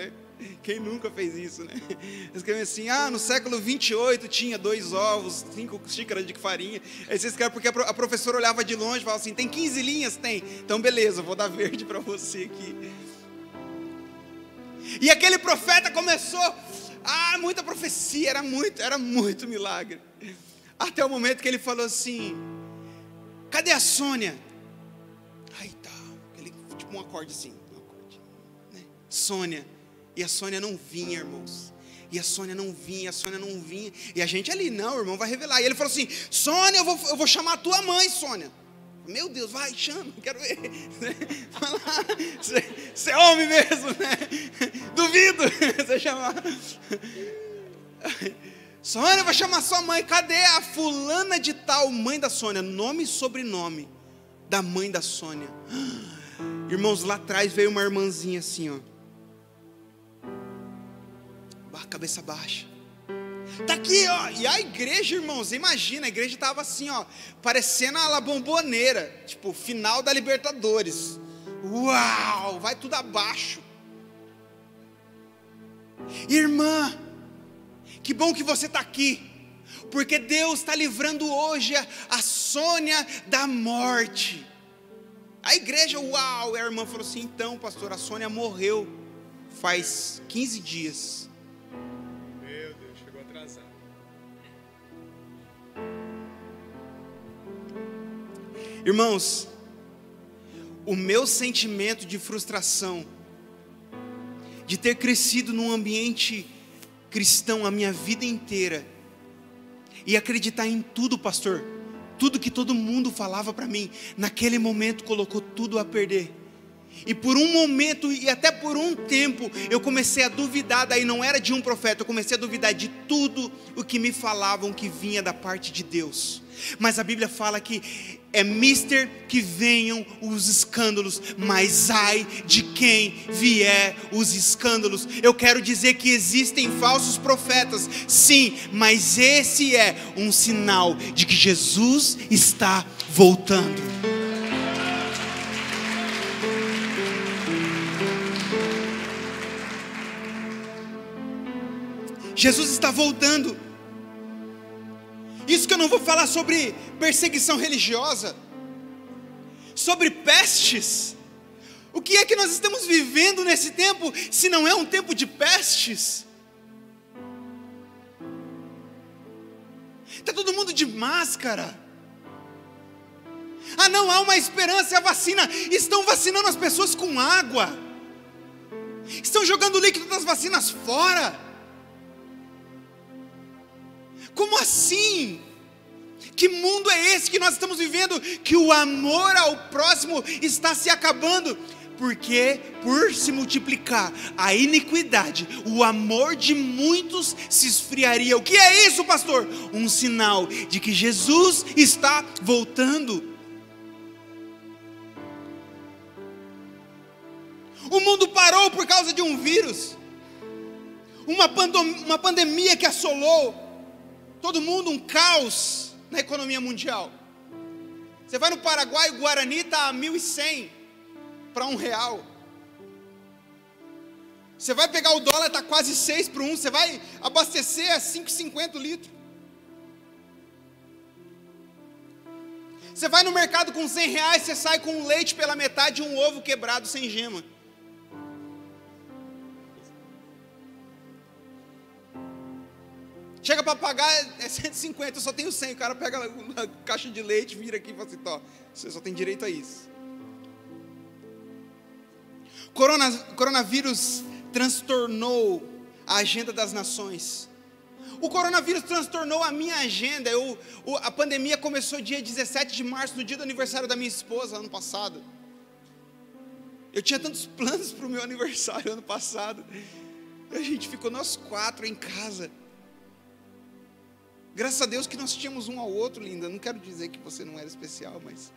Quem nunca fez isso, Escreveu assim: no século 28 tinha 2 ovos, 5 xícaras de farinha. Aí você escreve porque a professora olhava de longe e falava assim: tem 15 linhas? Tem. Então beleza, eu vou dar verde para você aqui. E aquele profeta começou, muita profecia, era muito milagre. Até o momento que ele falou assim: cadê a Sônia? Aí tá, tipo um acorde assim, Sônia. E a Sônia não vinha, irmãos. E a Sônia não vinha. E a gente ali: não, o irmão vai revelar. E ele falou assim: Sônia, eu vou chamar a tua mãe, Sônia. Meu Deus, vai, chama, quero ver. Vai lá, você é homem mesmo, né? Duvido você chamar. Sônia, vai chamar sua mãe. Cadê a fulana de tal, mãe da Sônia? Nome e sobrenome da mãe da Sônia. Irmãos, lá atrás veio uma irmãzinha assim, ó. Cabeça baixa. Tá aqui, ó. E a igreja, irmãos, imagina, a igreja tava assim, ó, parecendo a La Bombonera, tipo, final da Libertadores. Uau, vai tudo abaixo. Irmã, que bom que você está aqui, porque Deus está livrando hoje a Sônia da morte. A igreja, uau, a irmã falou assim, então pastor, a Sônia morreu faz 15 dias. Meu Deus, chegou atrasado. Irmãos, o meu sentimento de frustração, de ter crescido num ambiente cristão a minha vida inteira, e acreditar em tudo, pastor, tudo que todo mundo falava para mim, naquele momento colocou tudo a perder. E por um momento, e até por um tempo, eu comecei a duvidar, daí não era de um profeta, eu comecei a duvidar de tudo o que me falavam que vinha da parte de Deus. Mas a Bíblia fala que é mister que venham os escândalos, mas ai de quem vier os escândalos. Eu quero dizer que existem falsos profetas, sim, mas esse é um sinal de que Jesus está voltando. Jesus está voltando. Isso que eu não vou falar sobre perseguição religiosa, sobre pestes. O que é que nós estamos vivendo nesse tempo, se não é um tempo de pestes? Está todo mundo de máscara. Ah, não, há uma esperança, é a vacina. Estão vacinando as pessoas com água. Estão jogando o líquido das vacinas fora. Como assim? Que mundo é esse que nós estamos vivendo? Que o amor ao próximo está se acabando. Porque por se multiplicar a iniquidade, o amor de muitos se esfriaria. O que é isso, pastor? Um sinal de que Jesus está voltando. O mundo parou por causa de um vírus, uma pandemia que assolou todo mundo, um caos na economia mundial. Você vai no Paraguai, o Guarani está a 1.100 para R$1. Você vai pegar o dólar, está quase 6 para 1. Você vai abastecer a 5,50 o litro. Você vai no mercado com R$100, você sai com um leite pela metade e um ovo quebrado sem gema. Chega para pagar, é 150, eu só tenho 100. O cara pega a caixa de leite, vira aqui e fala assim, ó, você só tem direito a isso. Coronavírus transtornou a agenda das nações. O coronavírus transtornou a minha agenda. A pandemia começou dia 17 de março, no dia do aniversário da minha esposa, ano passado. Eu tinha tantos planos para o meu aniversário ano passado. A gente ficou nós 4 em casa. Graças a Deus que nós tínhamos um ao outro, linda. Não quero dizer que você não era especial, mas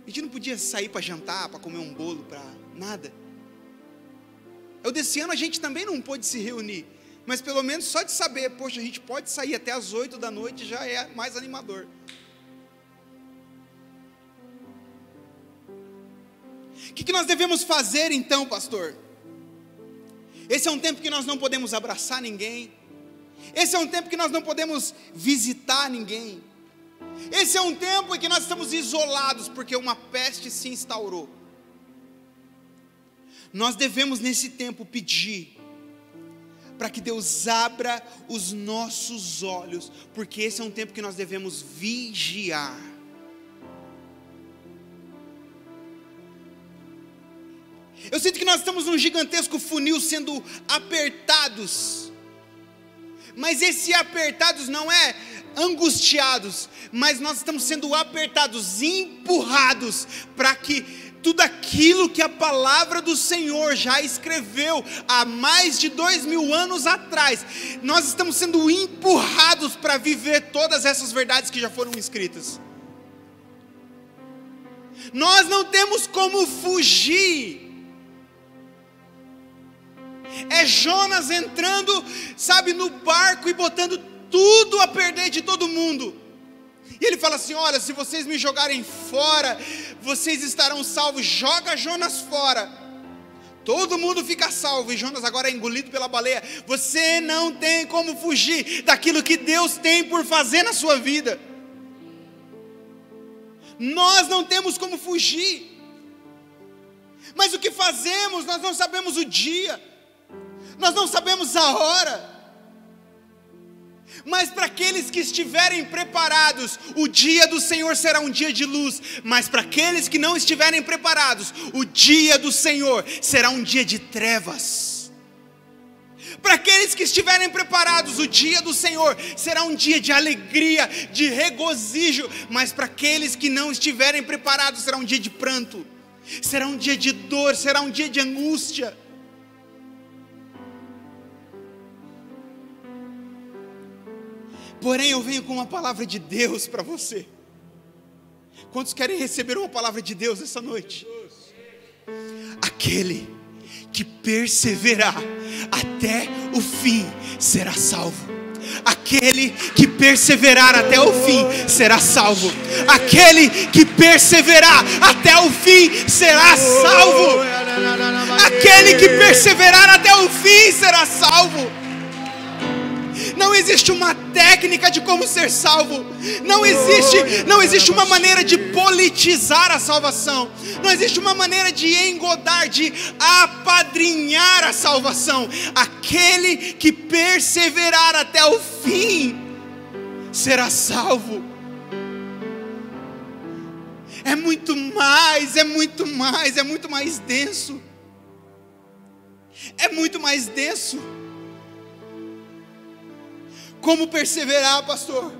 a gente não podia sair para jantar, para comer um bolo, para nada. Desse ano a gente também não pôde se reunir, mas pelo menos só de saber, poxa, a gente pode sair até as 8 da noite, já é mais animador. O que nós devemos fazer então, pastor? Esse é um tempo que nós não podemos abraçar ninguém. Esse é um tempo que nós não podemos visitar ninguém. Esse é um tempo em que nós estamos isolados, porque uma peste se instaurou. Nós devemos nesse tempo pedir para que Deus abra os nossos olhos, porque esse é um tempo que nós devemos vigiar. Eu sinto que nós estamos num gigantesco funil sendo apertados. Mas esse apertados não é angustiados, mas nós estamos sendo apertados, empurrados, para que tudo aquilo que a palavra do Senhor já escreveu há mais de 2000 anos atrás, nós estamos sendo empurrados para viver todas essas verdades que já foram escritas. Nós não temos como fugir. É Jonas entrando, sabe, no barco e botando tudo a perder de todo mundo. E ele fala assim: olha, se vocês me jogarem fora, vocês estarão salvos. Joga Jonas fora. Todo mundo fica salvo. E Jonas agora é engolido pela baleia. Você não tem como fugir daquilo que Deus tem por fazer na sua vida. Nós não temos como fugir. Mas o que fazemos? Nós não sabemos o dia. Nós não sabemos a hora. Mas para aqueles que estiverem preparados, o dia do Senhor será um dia de luz. Mas para aqueles que não estiverem preparados, o dia do Senhor será um dia de trevas. Para aqueles que estiverem preparados, o dia do Senhor será um dia de alegria, de regozijo. Mas para aqueles que não estiverem preparados, será um dia de pranto, será um dia de dor, será um dia de angústia. Porém, eu venho com uma palavra de Deus para você. Quantos querem receber uma palavra de Deus essa noite? Aquele que perseverar até o fim será salvo. Aquele que perseverar até o fim será salvo. Aquele que perseverar até o fim será salvo. Aquele que perseverar até o fim será salvo. Não existe uma técnica de como ser salvo. Não existe uma maneira de politizar a salvação. Não existe uma maneira de engodar, de apadrinhar a salvação. Aquele que perseverar até o fim será salvo. É muito mais denso. É muito mais denso. Como perseverar, pastor?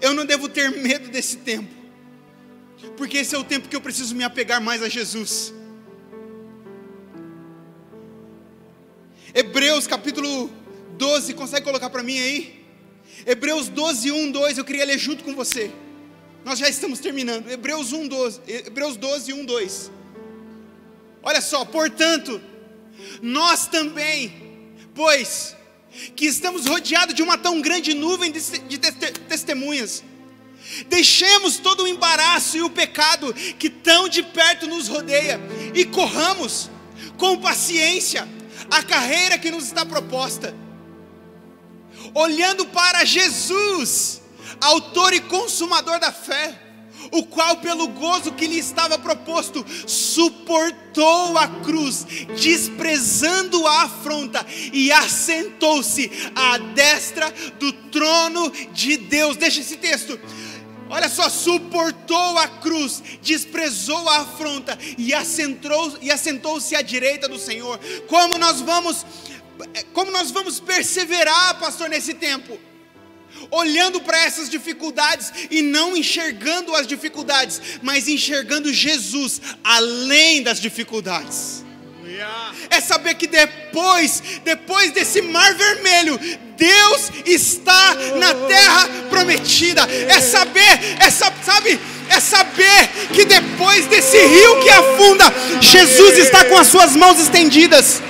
Eu não devo ter medo desse tempo, porque esse é o tempo que eu preciso me apegar mais a Jesus. Hebreus capítulo 12, consegue colocar para mim aí? Hebreus 12, 1, 2, eu queria ler junto com você. Nós já estamos terminando. Hebreus 12, 1, 2. Olha só: portanto, nós também, pois que estamos rodeados de uma tão grande nuvem de testemunhas, deixemos todo o embaraço e o pecado que tão de perto nos rodeia, e corramos com paciência a carreira que nos está proposta, olhando para Jesus, autor e consumador da fé, o qual pelo gozo que lhe estava proposto suportou a cruz, desprezando a afronta, e assentou-se à destra do trono de Deus. Deixa esse texto. Olha só: suportou a cruz, desprezou a afronta e assentou-se à direita do Senhor. Como nós vamos perseverar, pastor, nesse tempo? Olhando para essas dificuldades e não enxergando as dificuldades, mas enxergando Jesus além das dificuldades. É saber que depois desse mar vermelho, Deus está na terra prometida. É saber que depois desse rio que afunda, Jesus está com as suas mãos estendidas.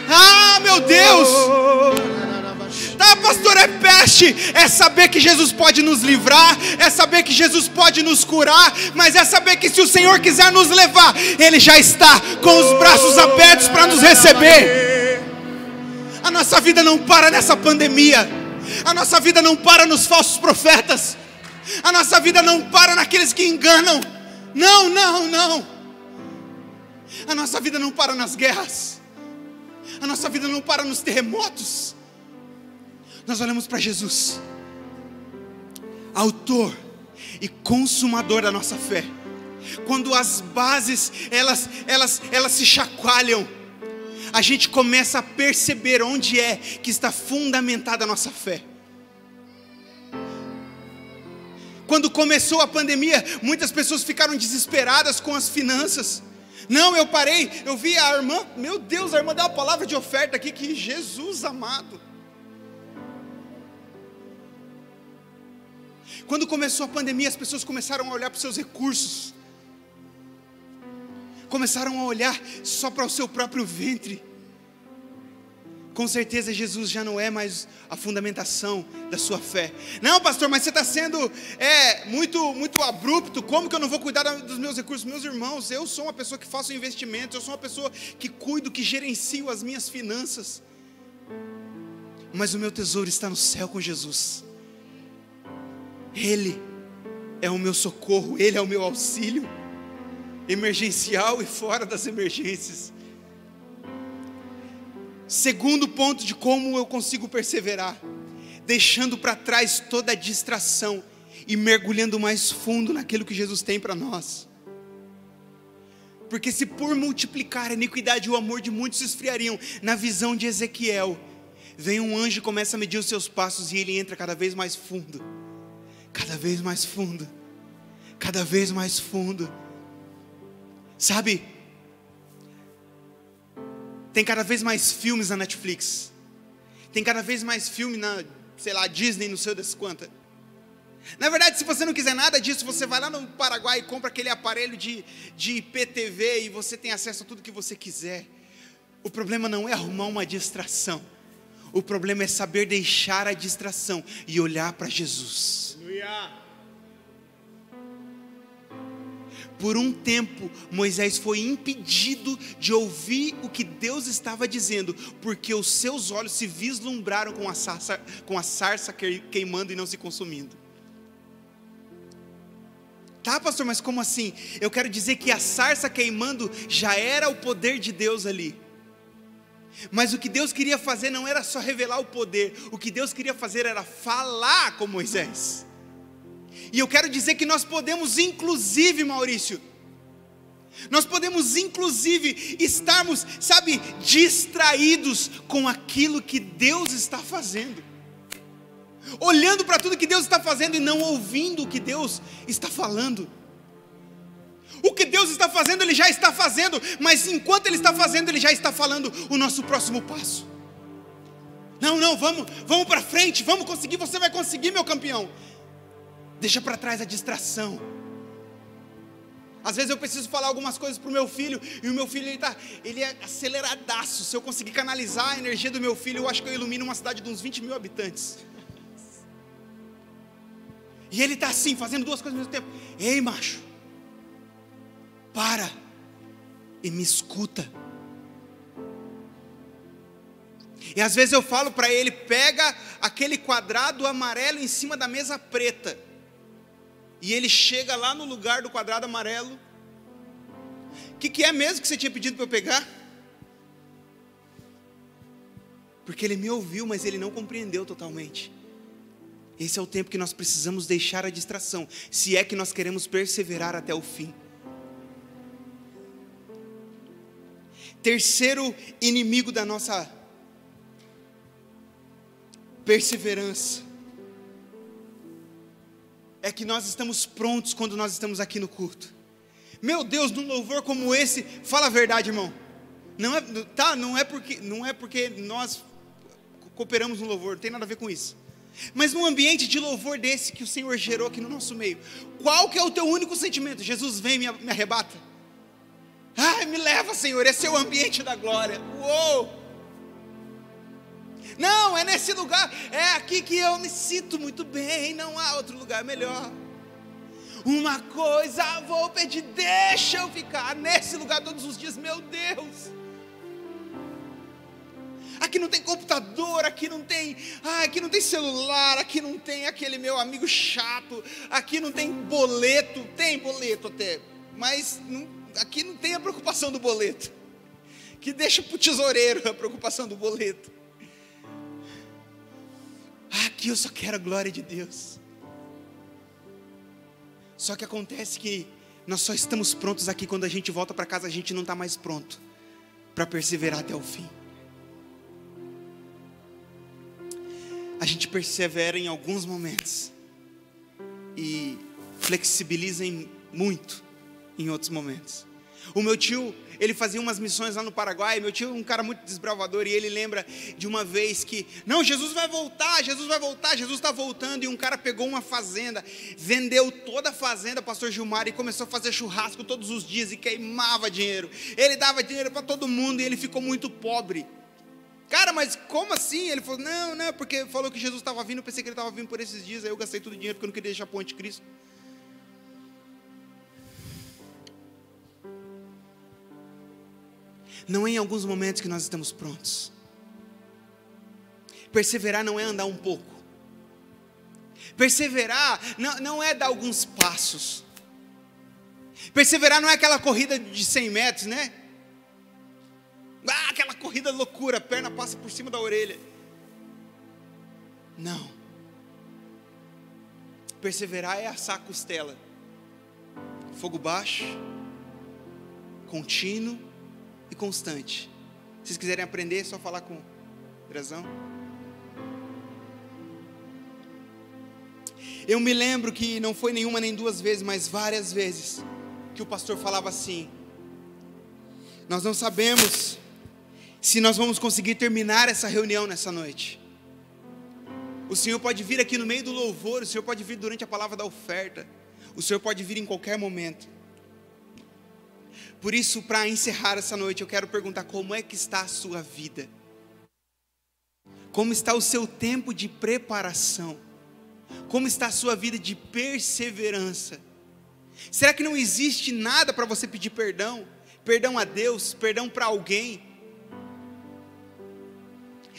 Ah, meu Deus! Tá, pastor, é peste. É saber que Jesus pode nos livrar, é saber que Jesus pode nos curar, mas é saber que se o Senhor quiser nos levar, Ele já está com os braços abertos para nos receber. A nossa vida não para nessa pandemia. A nossa vida não para nos falsos profetas. A nossa vida não para naqueles que enganam. Não. A nossa vida não para nas guerras. A nossa vida não para nos terremotos. Nós olhamos para Jesus, autor e consumador da nossa fé. Quando as bases elas se chacoalham, a gente começa a perceber onde é que está fundamentada a nossa fé. Quando começou a pandemia, muitas pessoas ficaram desesperadas com as finanças. Não, eu parei, eu vi a irmã, meu Deus, a irmã deu uma palavra de oferta aqui, que Jesus amado. Quando começou a pandemia, as pessoas começaram a olhar para os seus recursos, começaram a olhar só para o seu próprio ventre. Com certeza Jesus já não é mais a fundamentação da sua fé. Não, pastor, mas você está sendo muito abrupto. Como que eu não vou cuidar dos meus recursos? Meus irmãos, eu sou uma pessoa que faço investimentos, eu sou uma pessoa que cuido, que gerencio as minhas finanças. Mas o meu tesouro está no céu com Jesus. Ele é o meu socorro, Ele é o meu auxílio, emergencial e fora das emergências. Segundo ponto de como eu consigo perseverar: deixando para trás toda a distração e mergulhando mais fundo naquilo que Jesus tem para nós. Porque se por multiplicar a iniquidade e o amor de muitos se esfriariam, na visão de Ezequiel, vem um anjo e começa a medir os seus passos, e ele entra cada vez mais fundo, cada vez mais fundo, cada vez mais fundo. Sabe, tem cada vez mais filmes na Netflix, tem cada vez mais filme na, Disney, não sei das quantas. Na verdade, se você não quiser nada disso, você vai lá no Paraguai e compra aquele aparelho de IPTV e você tem acesso a tudo que você quiser. O problema não é arrumar uma distração, o problema é saber deixar a distração e olhar para Jesus. Aleluia. Por um tempo, Moisés foi impedido de ouvir o que Deus estava dizendo, porque os seus olhos se vislumbraram com a sarça queimando e não se consumindo. Tá, pastor, mas como assim? Eu quero dizer que a sarça queimando já era o poder de Deus ali. Mas o que Deus queria fazer não era só revelar o poder, o que Deus queria fazer era falar com Moisés. E eu quero dizer que nós podemos inclusive, Maurício, nós podemos inclusive estarmos, distraídos com aquilo que Deus está fazendo, olhando para tudo que Deus está fazendo e não ouvindo o que Deus está falando. O que Deus está fazendo, Ele já está fazendo, mas enquanto Ele está fazendo, Ele já está falando o nosso próximo passo. Não, vamos para frente, vamos conseguir, você vai conseguir, meu campeão. Deixa para trás a distração. Às vezes eu preciso falar algumas coisas para o meu filho, e o meu filho ele é aceleradaço. Se eu conseguir canalizar a energia do meu filho, eu acho que eu ilumino uma cidade de uns 20 mil habitantes. E ele está assim, fazendo duas coisas ao mesmo tempo. Ei, macho, para e me escuta. E às vezes eu falo para ele: pega aquele quadrado amarelo em cima da mesa preta. E ele chega lá no lugar do quadrado amarelo. O que é mesmo que você tinha pedido para eu pegar? Porque ele me ouviu, mas ele não compreendeu totalmente. Esse é o tempo que nós precisamos deixar a distração, se é que nós queremos perseverar até o fim. Terceiro inimigo da nossa perseverança é que nós estamos prontos quando nós estamos aqui no culto. Meu Deus, num louvor como esse, fala a verdade, irmão. Não é porque nós cooperamos no louvor, não tem nada a ver com isso. Mas num ambiente de louvor desse que o Senhor gerou aqui no nosso meio, qual que é o teu único sentimento? Jesus vem e me arrebata. Ai, me leva, Senhor, esse é o ambiente da glória. Uou! Não, é nesse lugar, é aqui que eu me sinto muito bem, não há outro lugar melhor. Uma coisa vou pedir, deixa eu ficar nesse lugar todos os dias, meu Deus. Aqui não tem computador, aqui não tem celular, aqui não tem aquele meu amigo chato, aqui não tem boleto, tem boleto até, mas aqui não tem a preocupação do boleto, que deixa para o tesoureiro a preocupação do boleto. Aqui eu só quero a glória de Deus. Só que acontece que nós só estamos prontos aqui quando a gente volta para casa, a gente não está mais pronto para perseverar até o fim. A gente persevera em alguns momentos e flexibilizem muito em outros momentos. O meu tio, ele fazia umas missões lá no Paraguai. Meu tio é um cara muito desbravador, e ele lembra de uma vez que, não, Jesus vai voltar, Jesus está voltando. E um cara pegou uma fazenda, vendeu toda a fazenda, pastor Gilmar, e começou a fazer churrasco todos os dias e queimava dinheiro. Ele dava dinheiro para todo mundo e ele ficou muito pobre. Cara, mas como assim? Ele falou, não, porque falou que Jesus estava vindo, eu pensei que ele estava vindo por esses dias, aí eu gastei todo o dinheiro porque eu não queria deixar para o anticristo. Não é em alguns momentos que nós estamos prontos. Perseverar não é andar um pouco. Perseverar não é dar alguns passos. Perseverar não é aquela corrida de 100 metros, né? Aquela corrida loucura, a perna passa por cima da orelha. Não. Perseverar é assar a costela. Fogo baixo, contínuo e constante. Se vocês quiserem aprender, é só falar com o Drazão. Eu me lembro que não foi nenhuma nem duas vezes, mas várias vezes, que o pastor falava assim: nós não sabemos se nós vamos conseguir terminar essa reunião nessa noite. O Senhor pode vir aqui no meio do louvor, o Senhor pode vir durante a palavra da oferta, o Senhor pode vir em qualquer momento. Por isso, para encerrar essa noite, eu quero perguntar: como é que está a sua vida? Como está o seu tempo de preparação? Como está a sua vida de perseverança? Será que não existe nada para você pedir perdão? Perdão a Deus, perdão para alguém?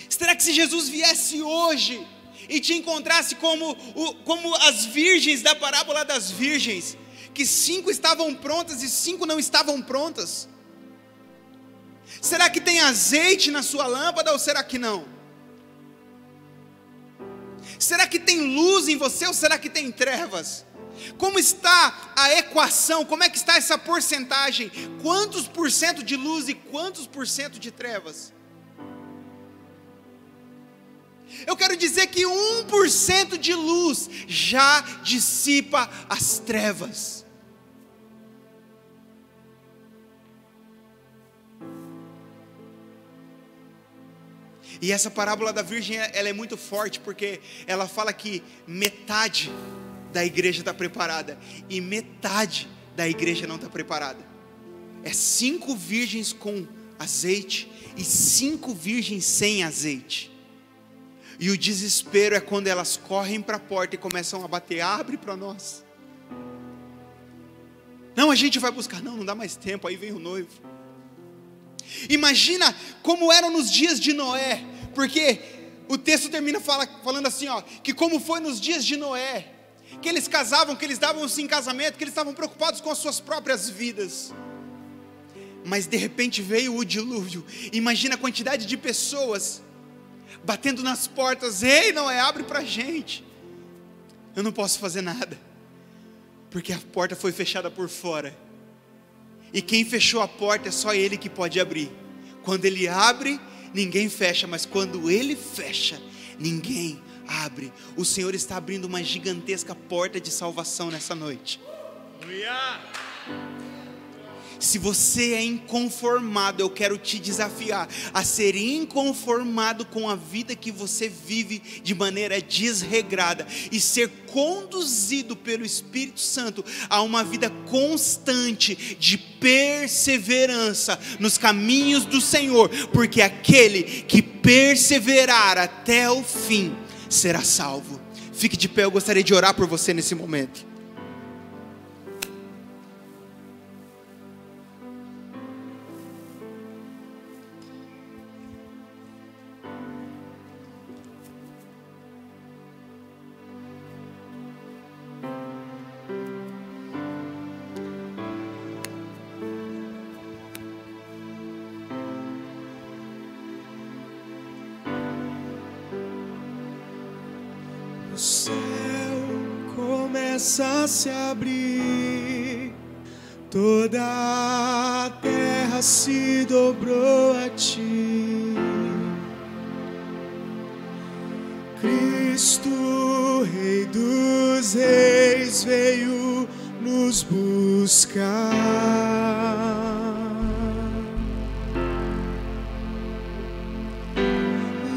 Será que se Jesus viesse hoje e te encontrasse como as virgens da parábola das virgens, que 5 estavam prontas e 5 não estavam prontas? Será que tem azeite na sua lâmpada ou será que não? Será que tem luz em você ou será que tem trevas? Como está a equação? Como é que está essa porcentagem? Quantos por cento de luz e quantos por cento de trevas? Eu quero dizer que 1% de luz já dissipa as trevas. E essa parábola da virgem, ela é muito forte, porque ela fala que metade da igreja está preparada e metade da igreja não está preparada. É 5 virgens com azeite e 5 virgens sem azeite. E o desespero é quando elas correm para a porta e começam a bater: abre para nós. Não, a gente vai buscar. Não dá mais tempo, aí vem o noivo. Imagina como eram nos dias de Noé, porque o texto termina falando assim, que como foi nos dias de Noé, que eles casavam, que eles davam-se em casamento, que eles estavam preocupados com as suas próprias vidas. Mas de repente veio o dilúvio. Imagina a quantidade de pessoas batendo nas portas: ei, Noé, abre pra gente. Eu não posso fazer nada, porque a porta foi fechada por fora. E quem fechou a porta é só Ele que pode abrir. Quando Ele abre, ninguém fecha, mas quando Ele fecha, ninguém abre. O Senhor está abrindo uma gigantesca porta de salvação nessa noite. Se você é inconformado, eu quero te desafiar a ser inconformado com a vida que você vive de maneira desregrada e ser conduzido pelo Espírito Santo a uma vida constante de perseverança nos caminhos do Senhor, porque aquele que perseverar até o fim será salvo. Fique de pé, eu gostaria de orar por você nesse momento. O céu começa a se abrir, toda a terra se dobrou a ti. Cristo, Rei dos Reis, Reis veio nos buscar.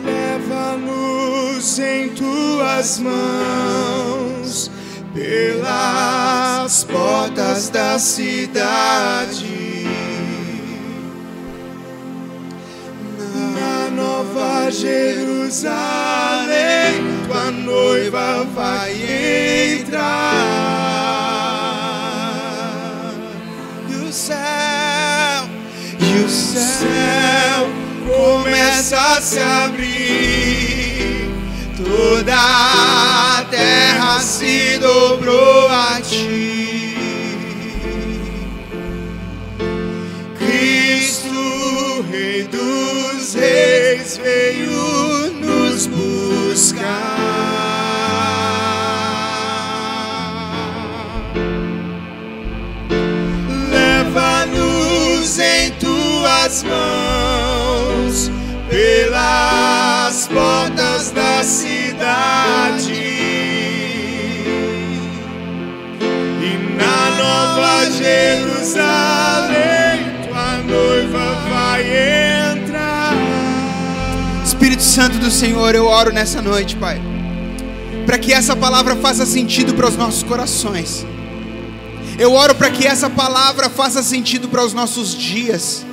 Leva-nos em tuas mãos pelas portas da cidade. Na Nova Jerusalém, tua noiva vai entrar. E o céu começa a se abrir. Toda a terra se dobrou a ti. Cristo, Rei dos Reis, veio nos buscar. Leva-nos em tuas mãos pelas portas da cidade. E na Nova Jerusalém, tua noiva vai entrar. Espírito Santo do Senhor, eu oro nessa noite, Pai, para que essa palavra faça sentido para os nossos corações. Eu oro para que essa palavra faça sentido para os nossos dias.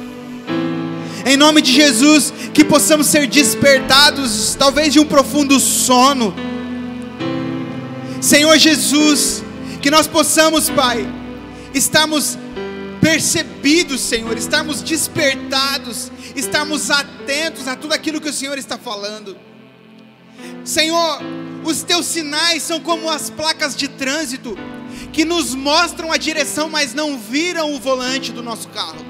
Em nome de Jesus, que possamos ser despertados, talvez de um profundo sono. Senhor Jesus, que nós possamos, Pai, estarmos percebidos, Senhor, estarmos despertados, estarmos atentos a tudo aquilo que o Senhor está falando. Senhor, os teus sinais são como as placas de trânsito, que nos mostram a direção, mas não viram o volante do nosso carro.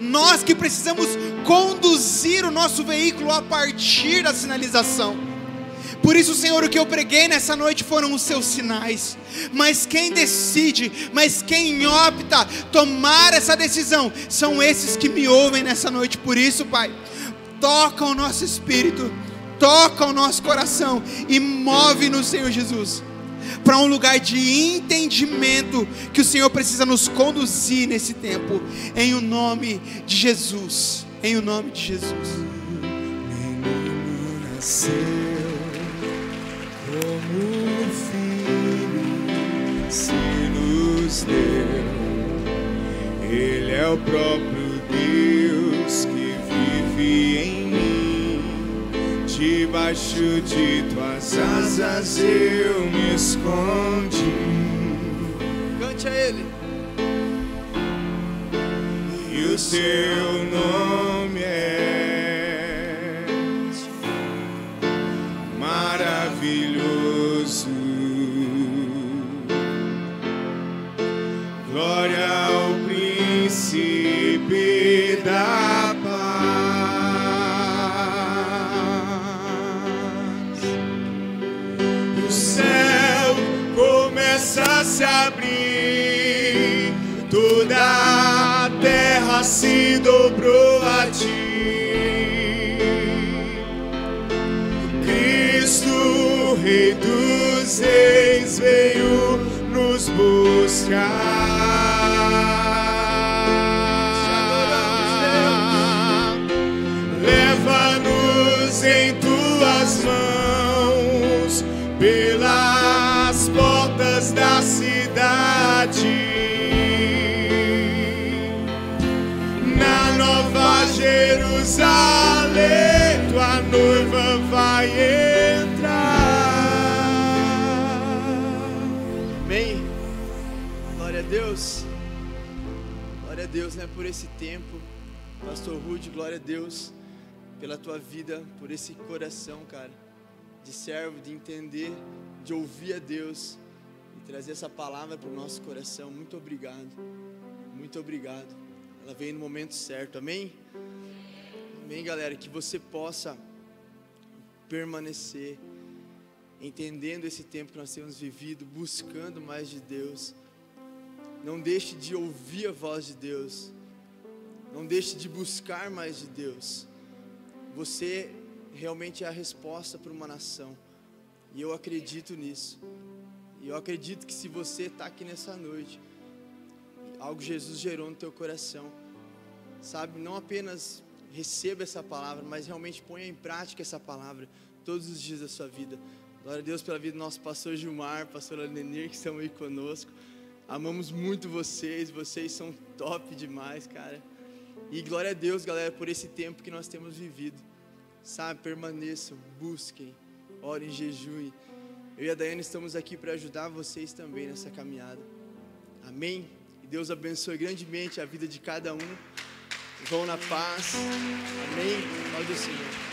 Nós que precisamos conduzir o nosso veículo a partir da sinalização. Por isso, Senhor, o que eu preguei nessa noite foram os seus sinais. Mas quem decide, mas quem opta tomar essa decisão, são esses que me ouvem nessa noite. Por isso, Pai, toca o nosso espírito, toca o nosso coração e move-nos, Senhor Jesus, para um lugar de entendimento que o Senhor precisa nos conduzir nesse tempo, em o nome de Jesus, em o nome de Jesus. Menino nasceu como filho se nos deu. Ele é o próprio Deus que vive em mim. Debaixo de tuas asas eu me escondi. Cante a Ele. E o seu nome é maravilhoso. Glória ao príncipe da paz. O céu começa a se abrir, toda a terra se dobrou a ti. Cristo, Rei dos Reis, veio nos buscar. Leva-nos em tuas mãos pelas portas da cidade. Na Nova Jerusalém, tua noiva vai entrar. Amém. Glória a Deus. Glória a Deus, né, por esse tempo. Pastor Rude, glória a Deus pela tua vida, por esse coração, cara, de servo, de entender, de ouvir a Deus e trazer essa palavra para o nosso coração. Muito obrigado. Muito obrigado. Ela veio no momento certo. Amém? Amém, galera. Que você possa permanecer entendendo esse tempo que nós temos vivido, buscando mais de Deus. Não deixe de ouvir a voz de Deus. Não deixe de buscar mais de Deus. Você realmente é a resposta para uma nação. E eu acredito nisso. E eu acredito que se você está aqui nessa noite, algo Jesus gerou no teu coração, sabe? Não apenas receba essa palavra, mas realmente ponha em prática essa palavra todos os dias da sua vida. Glória a Deus pela vida do nosso pastor Gilmar, pastora Lenir, que estão aí conosco. Amamos muito vocês são top demais, cara. E glória a Deus, galera, por esse tempo que nós temos vivido. Sabe, permaneçam, busquem, orem, jejuem. Eu e a Daiane estamos aqui para ajudar vocês também nessa caminhada. Amém? E Deus abençoe grandemente a vida de cada um. Vão na paz. Amém? Paz do Senhor.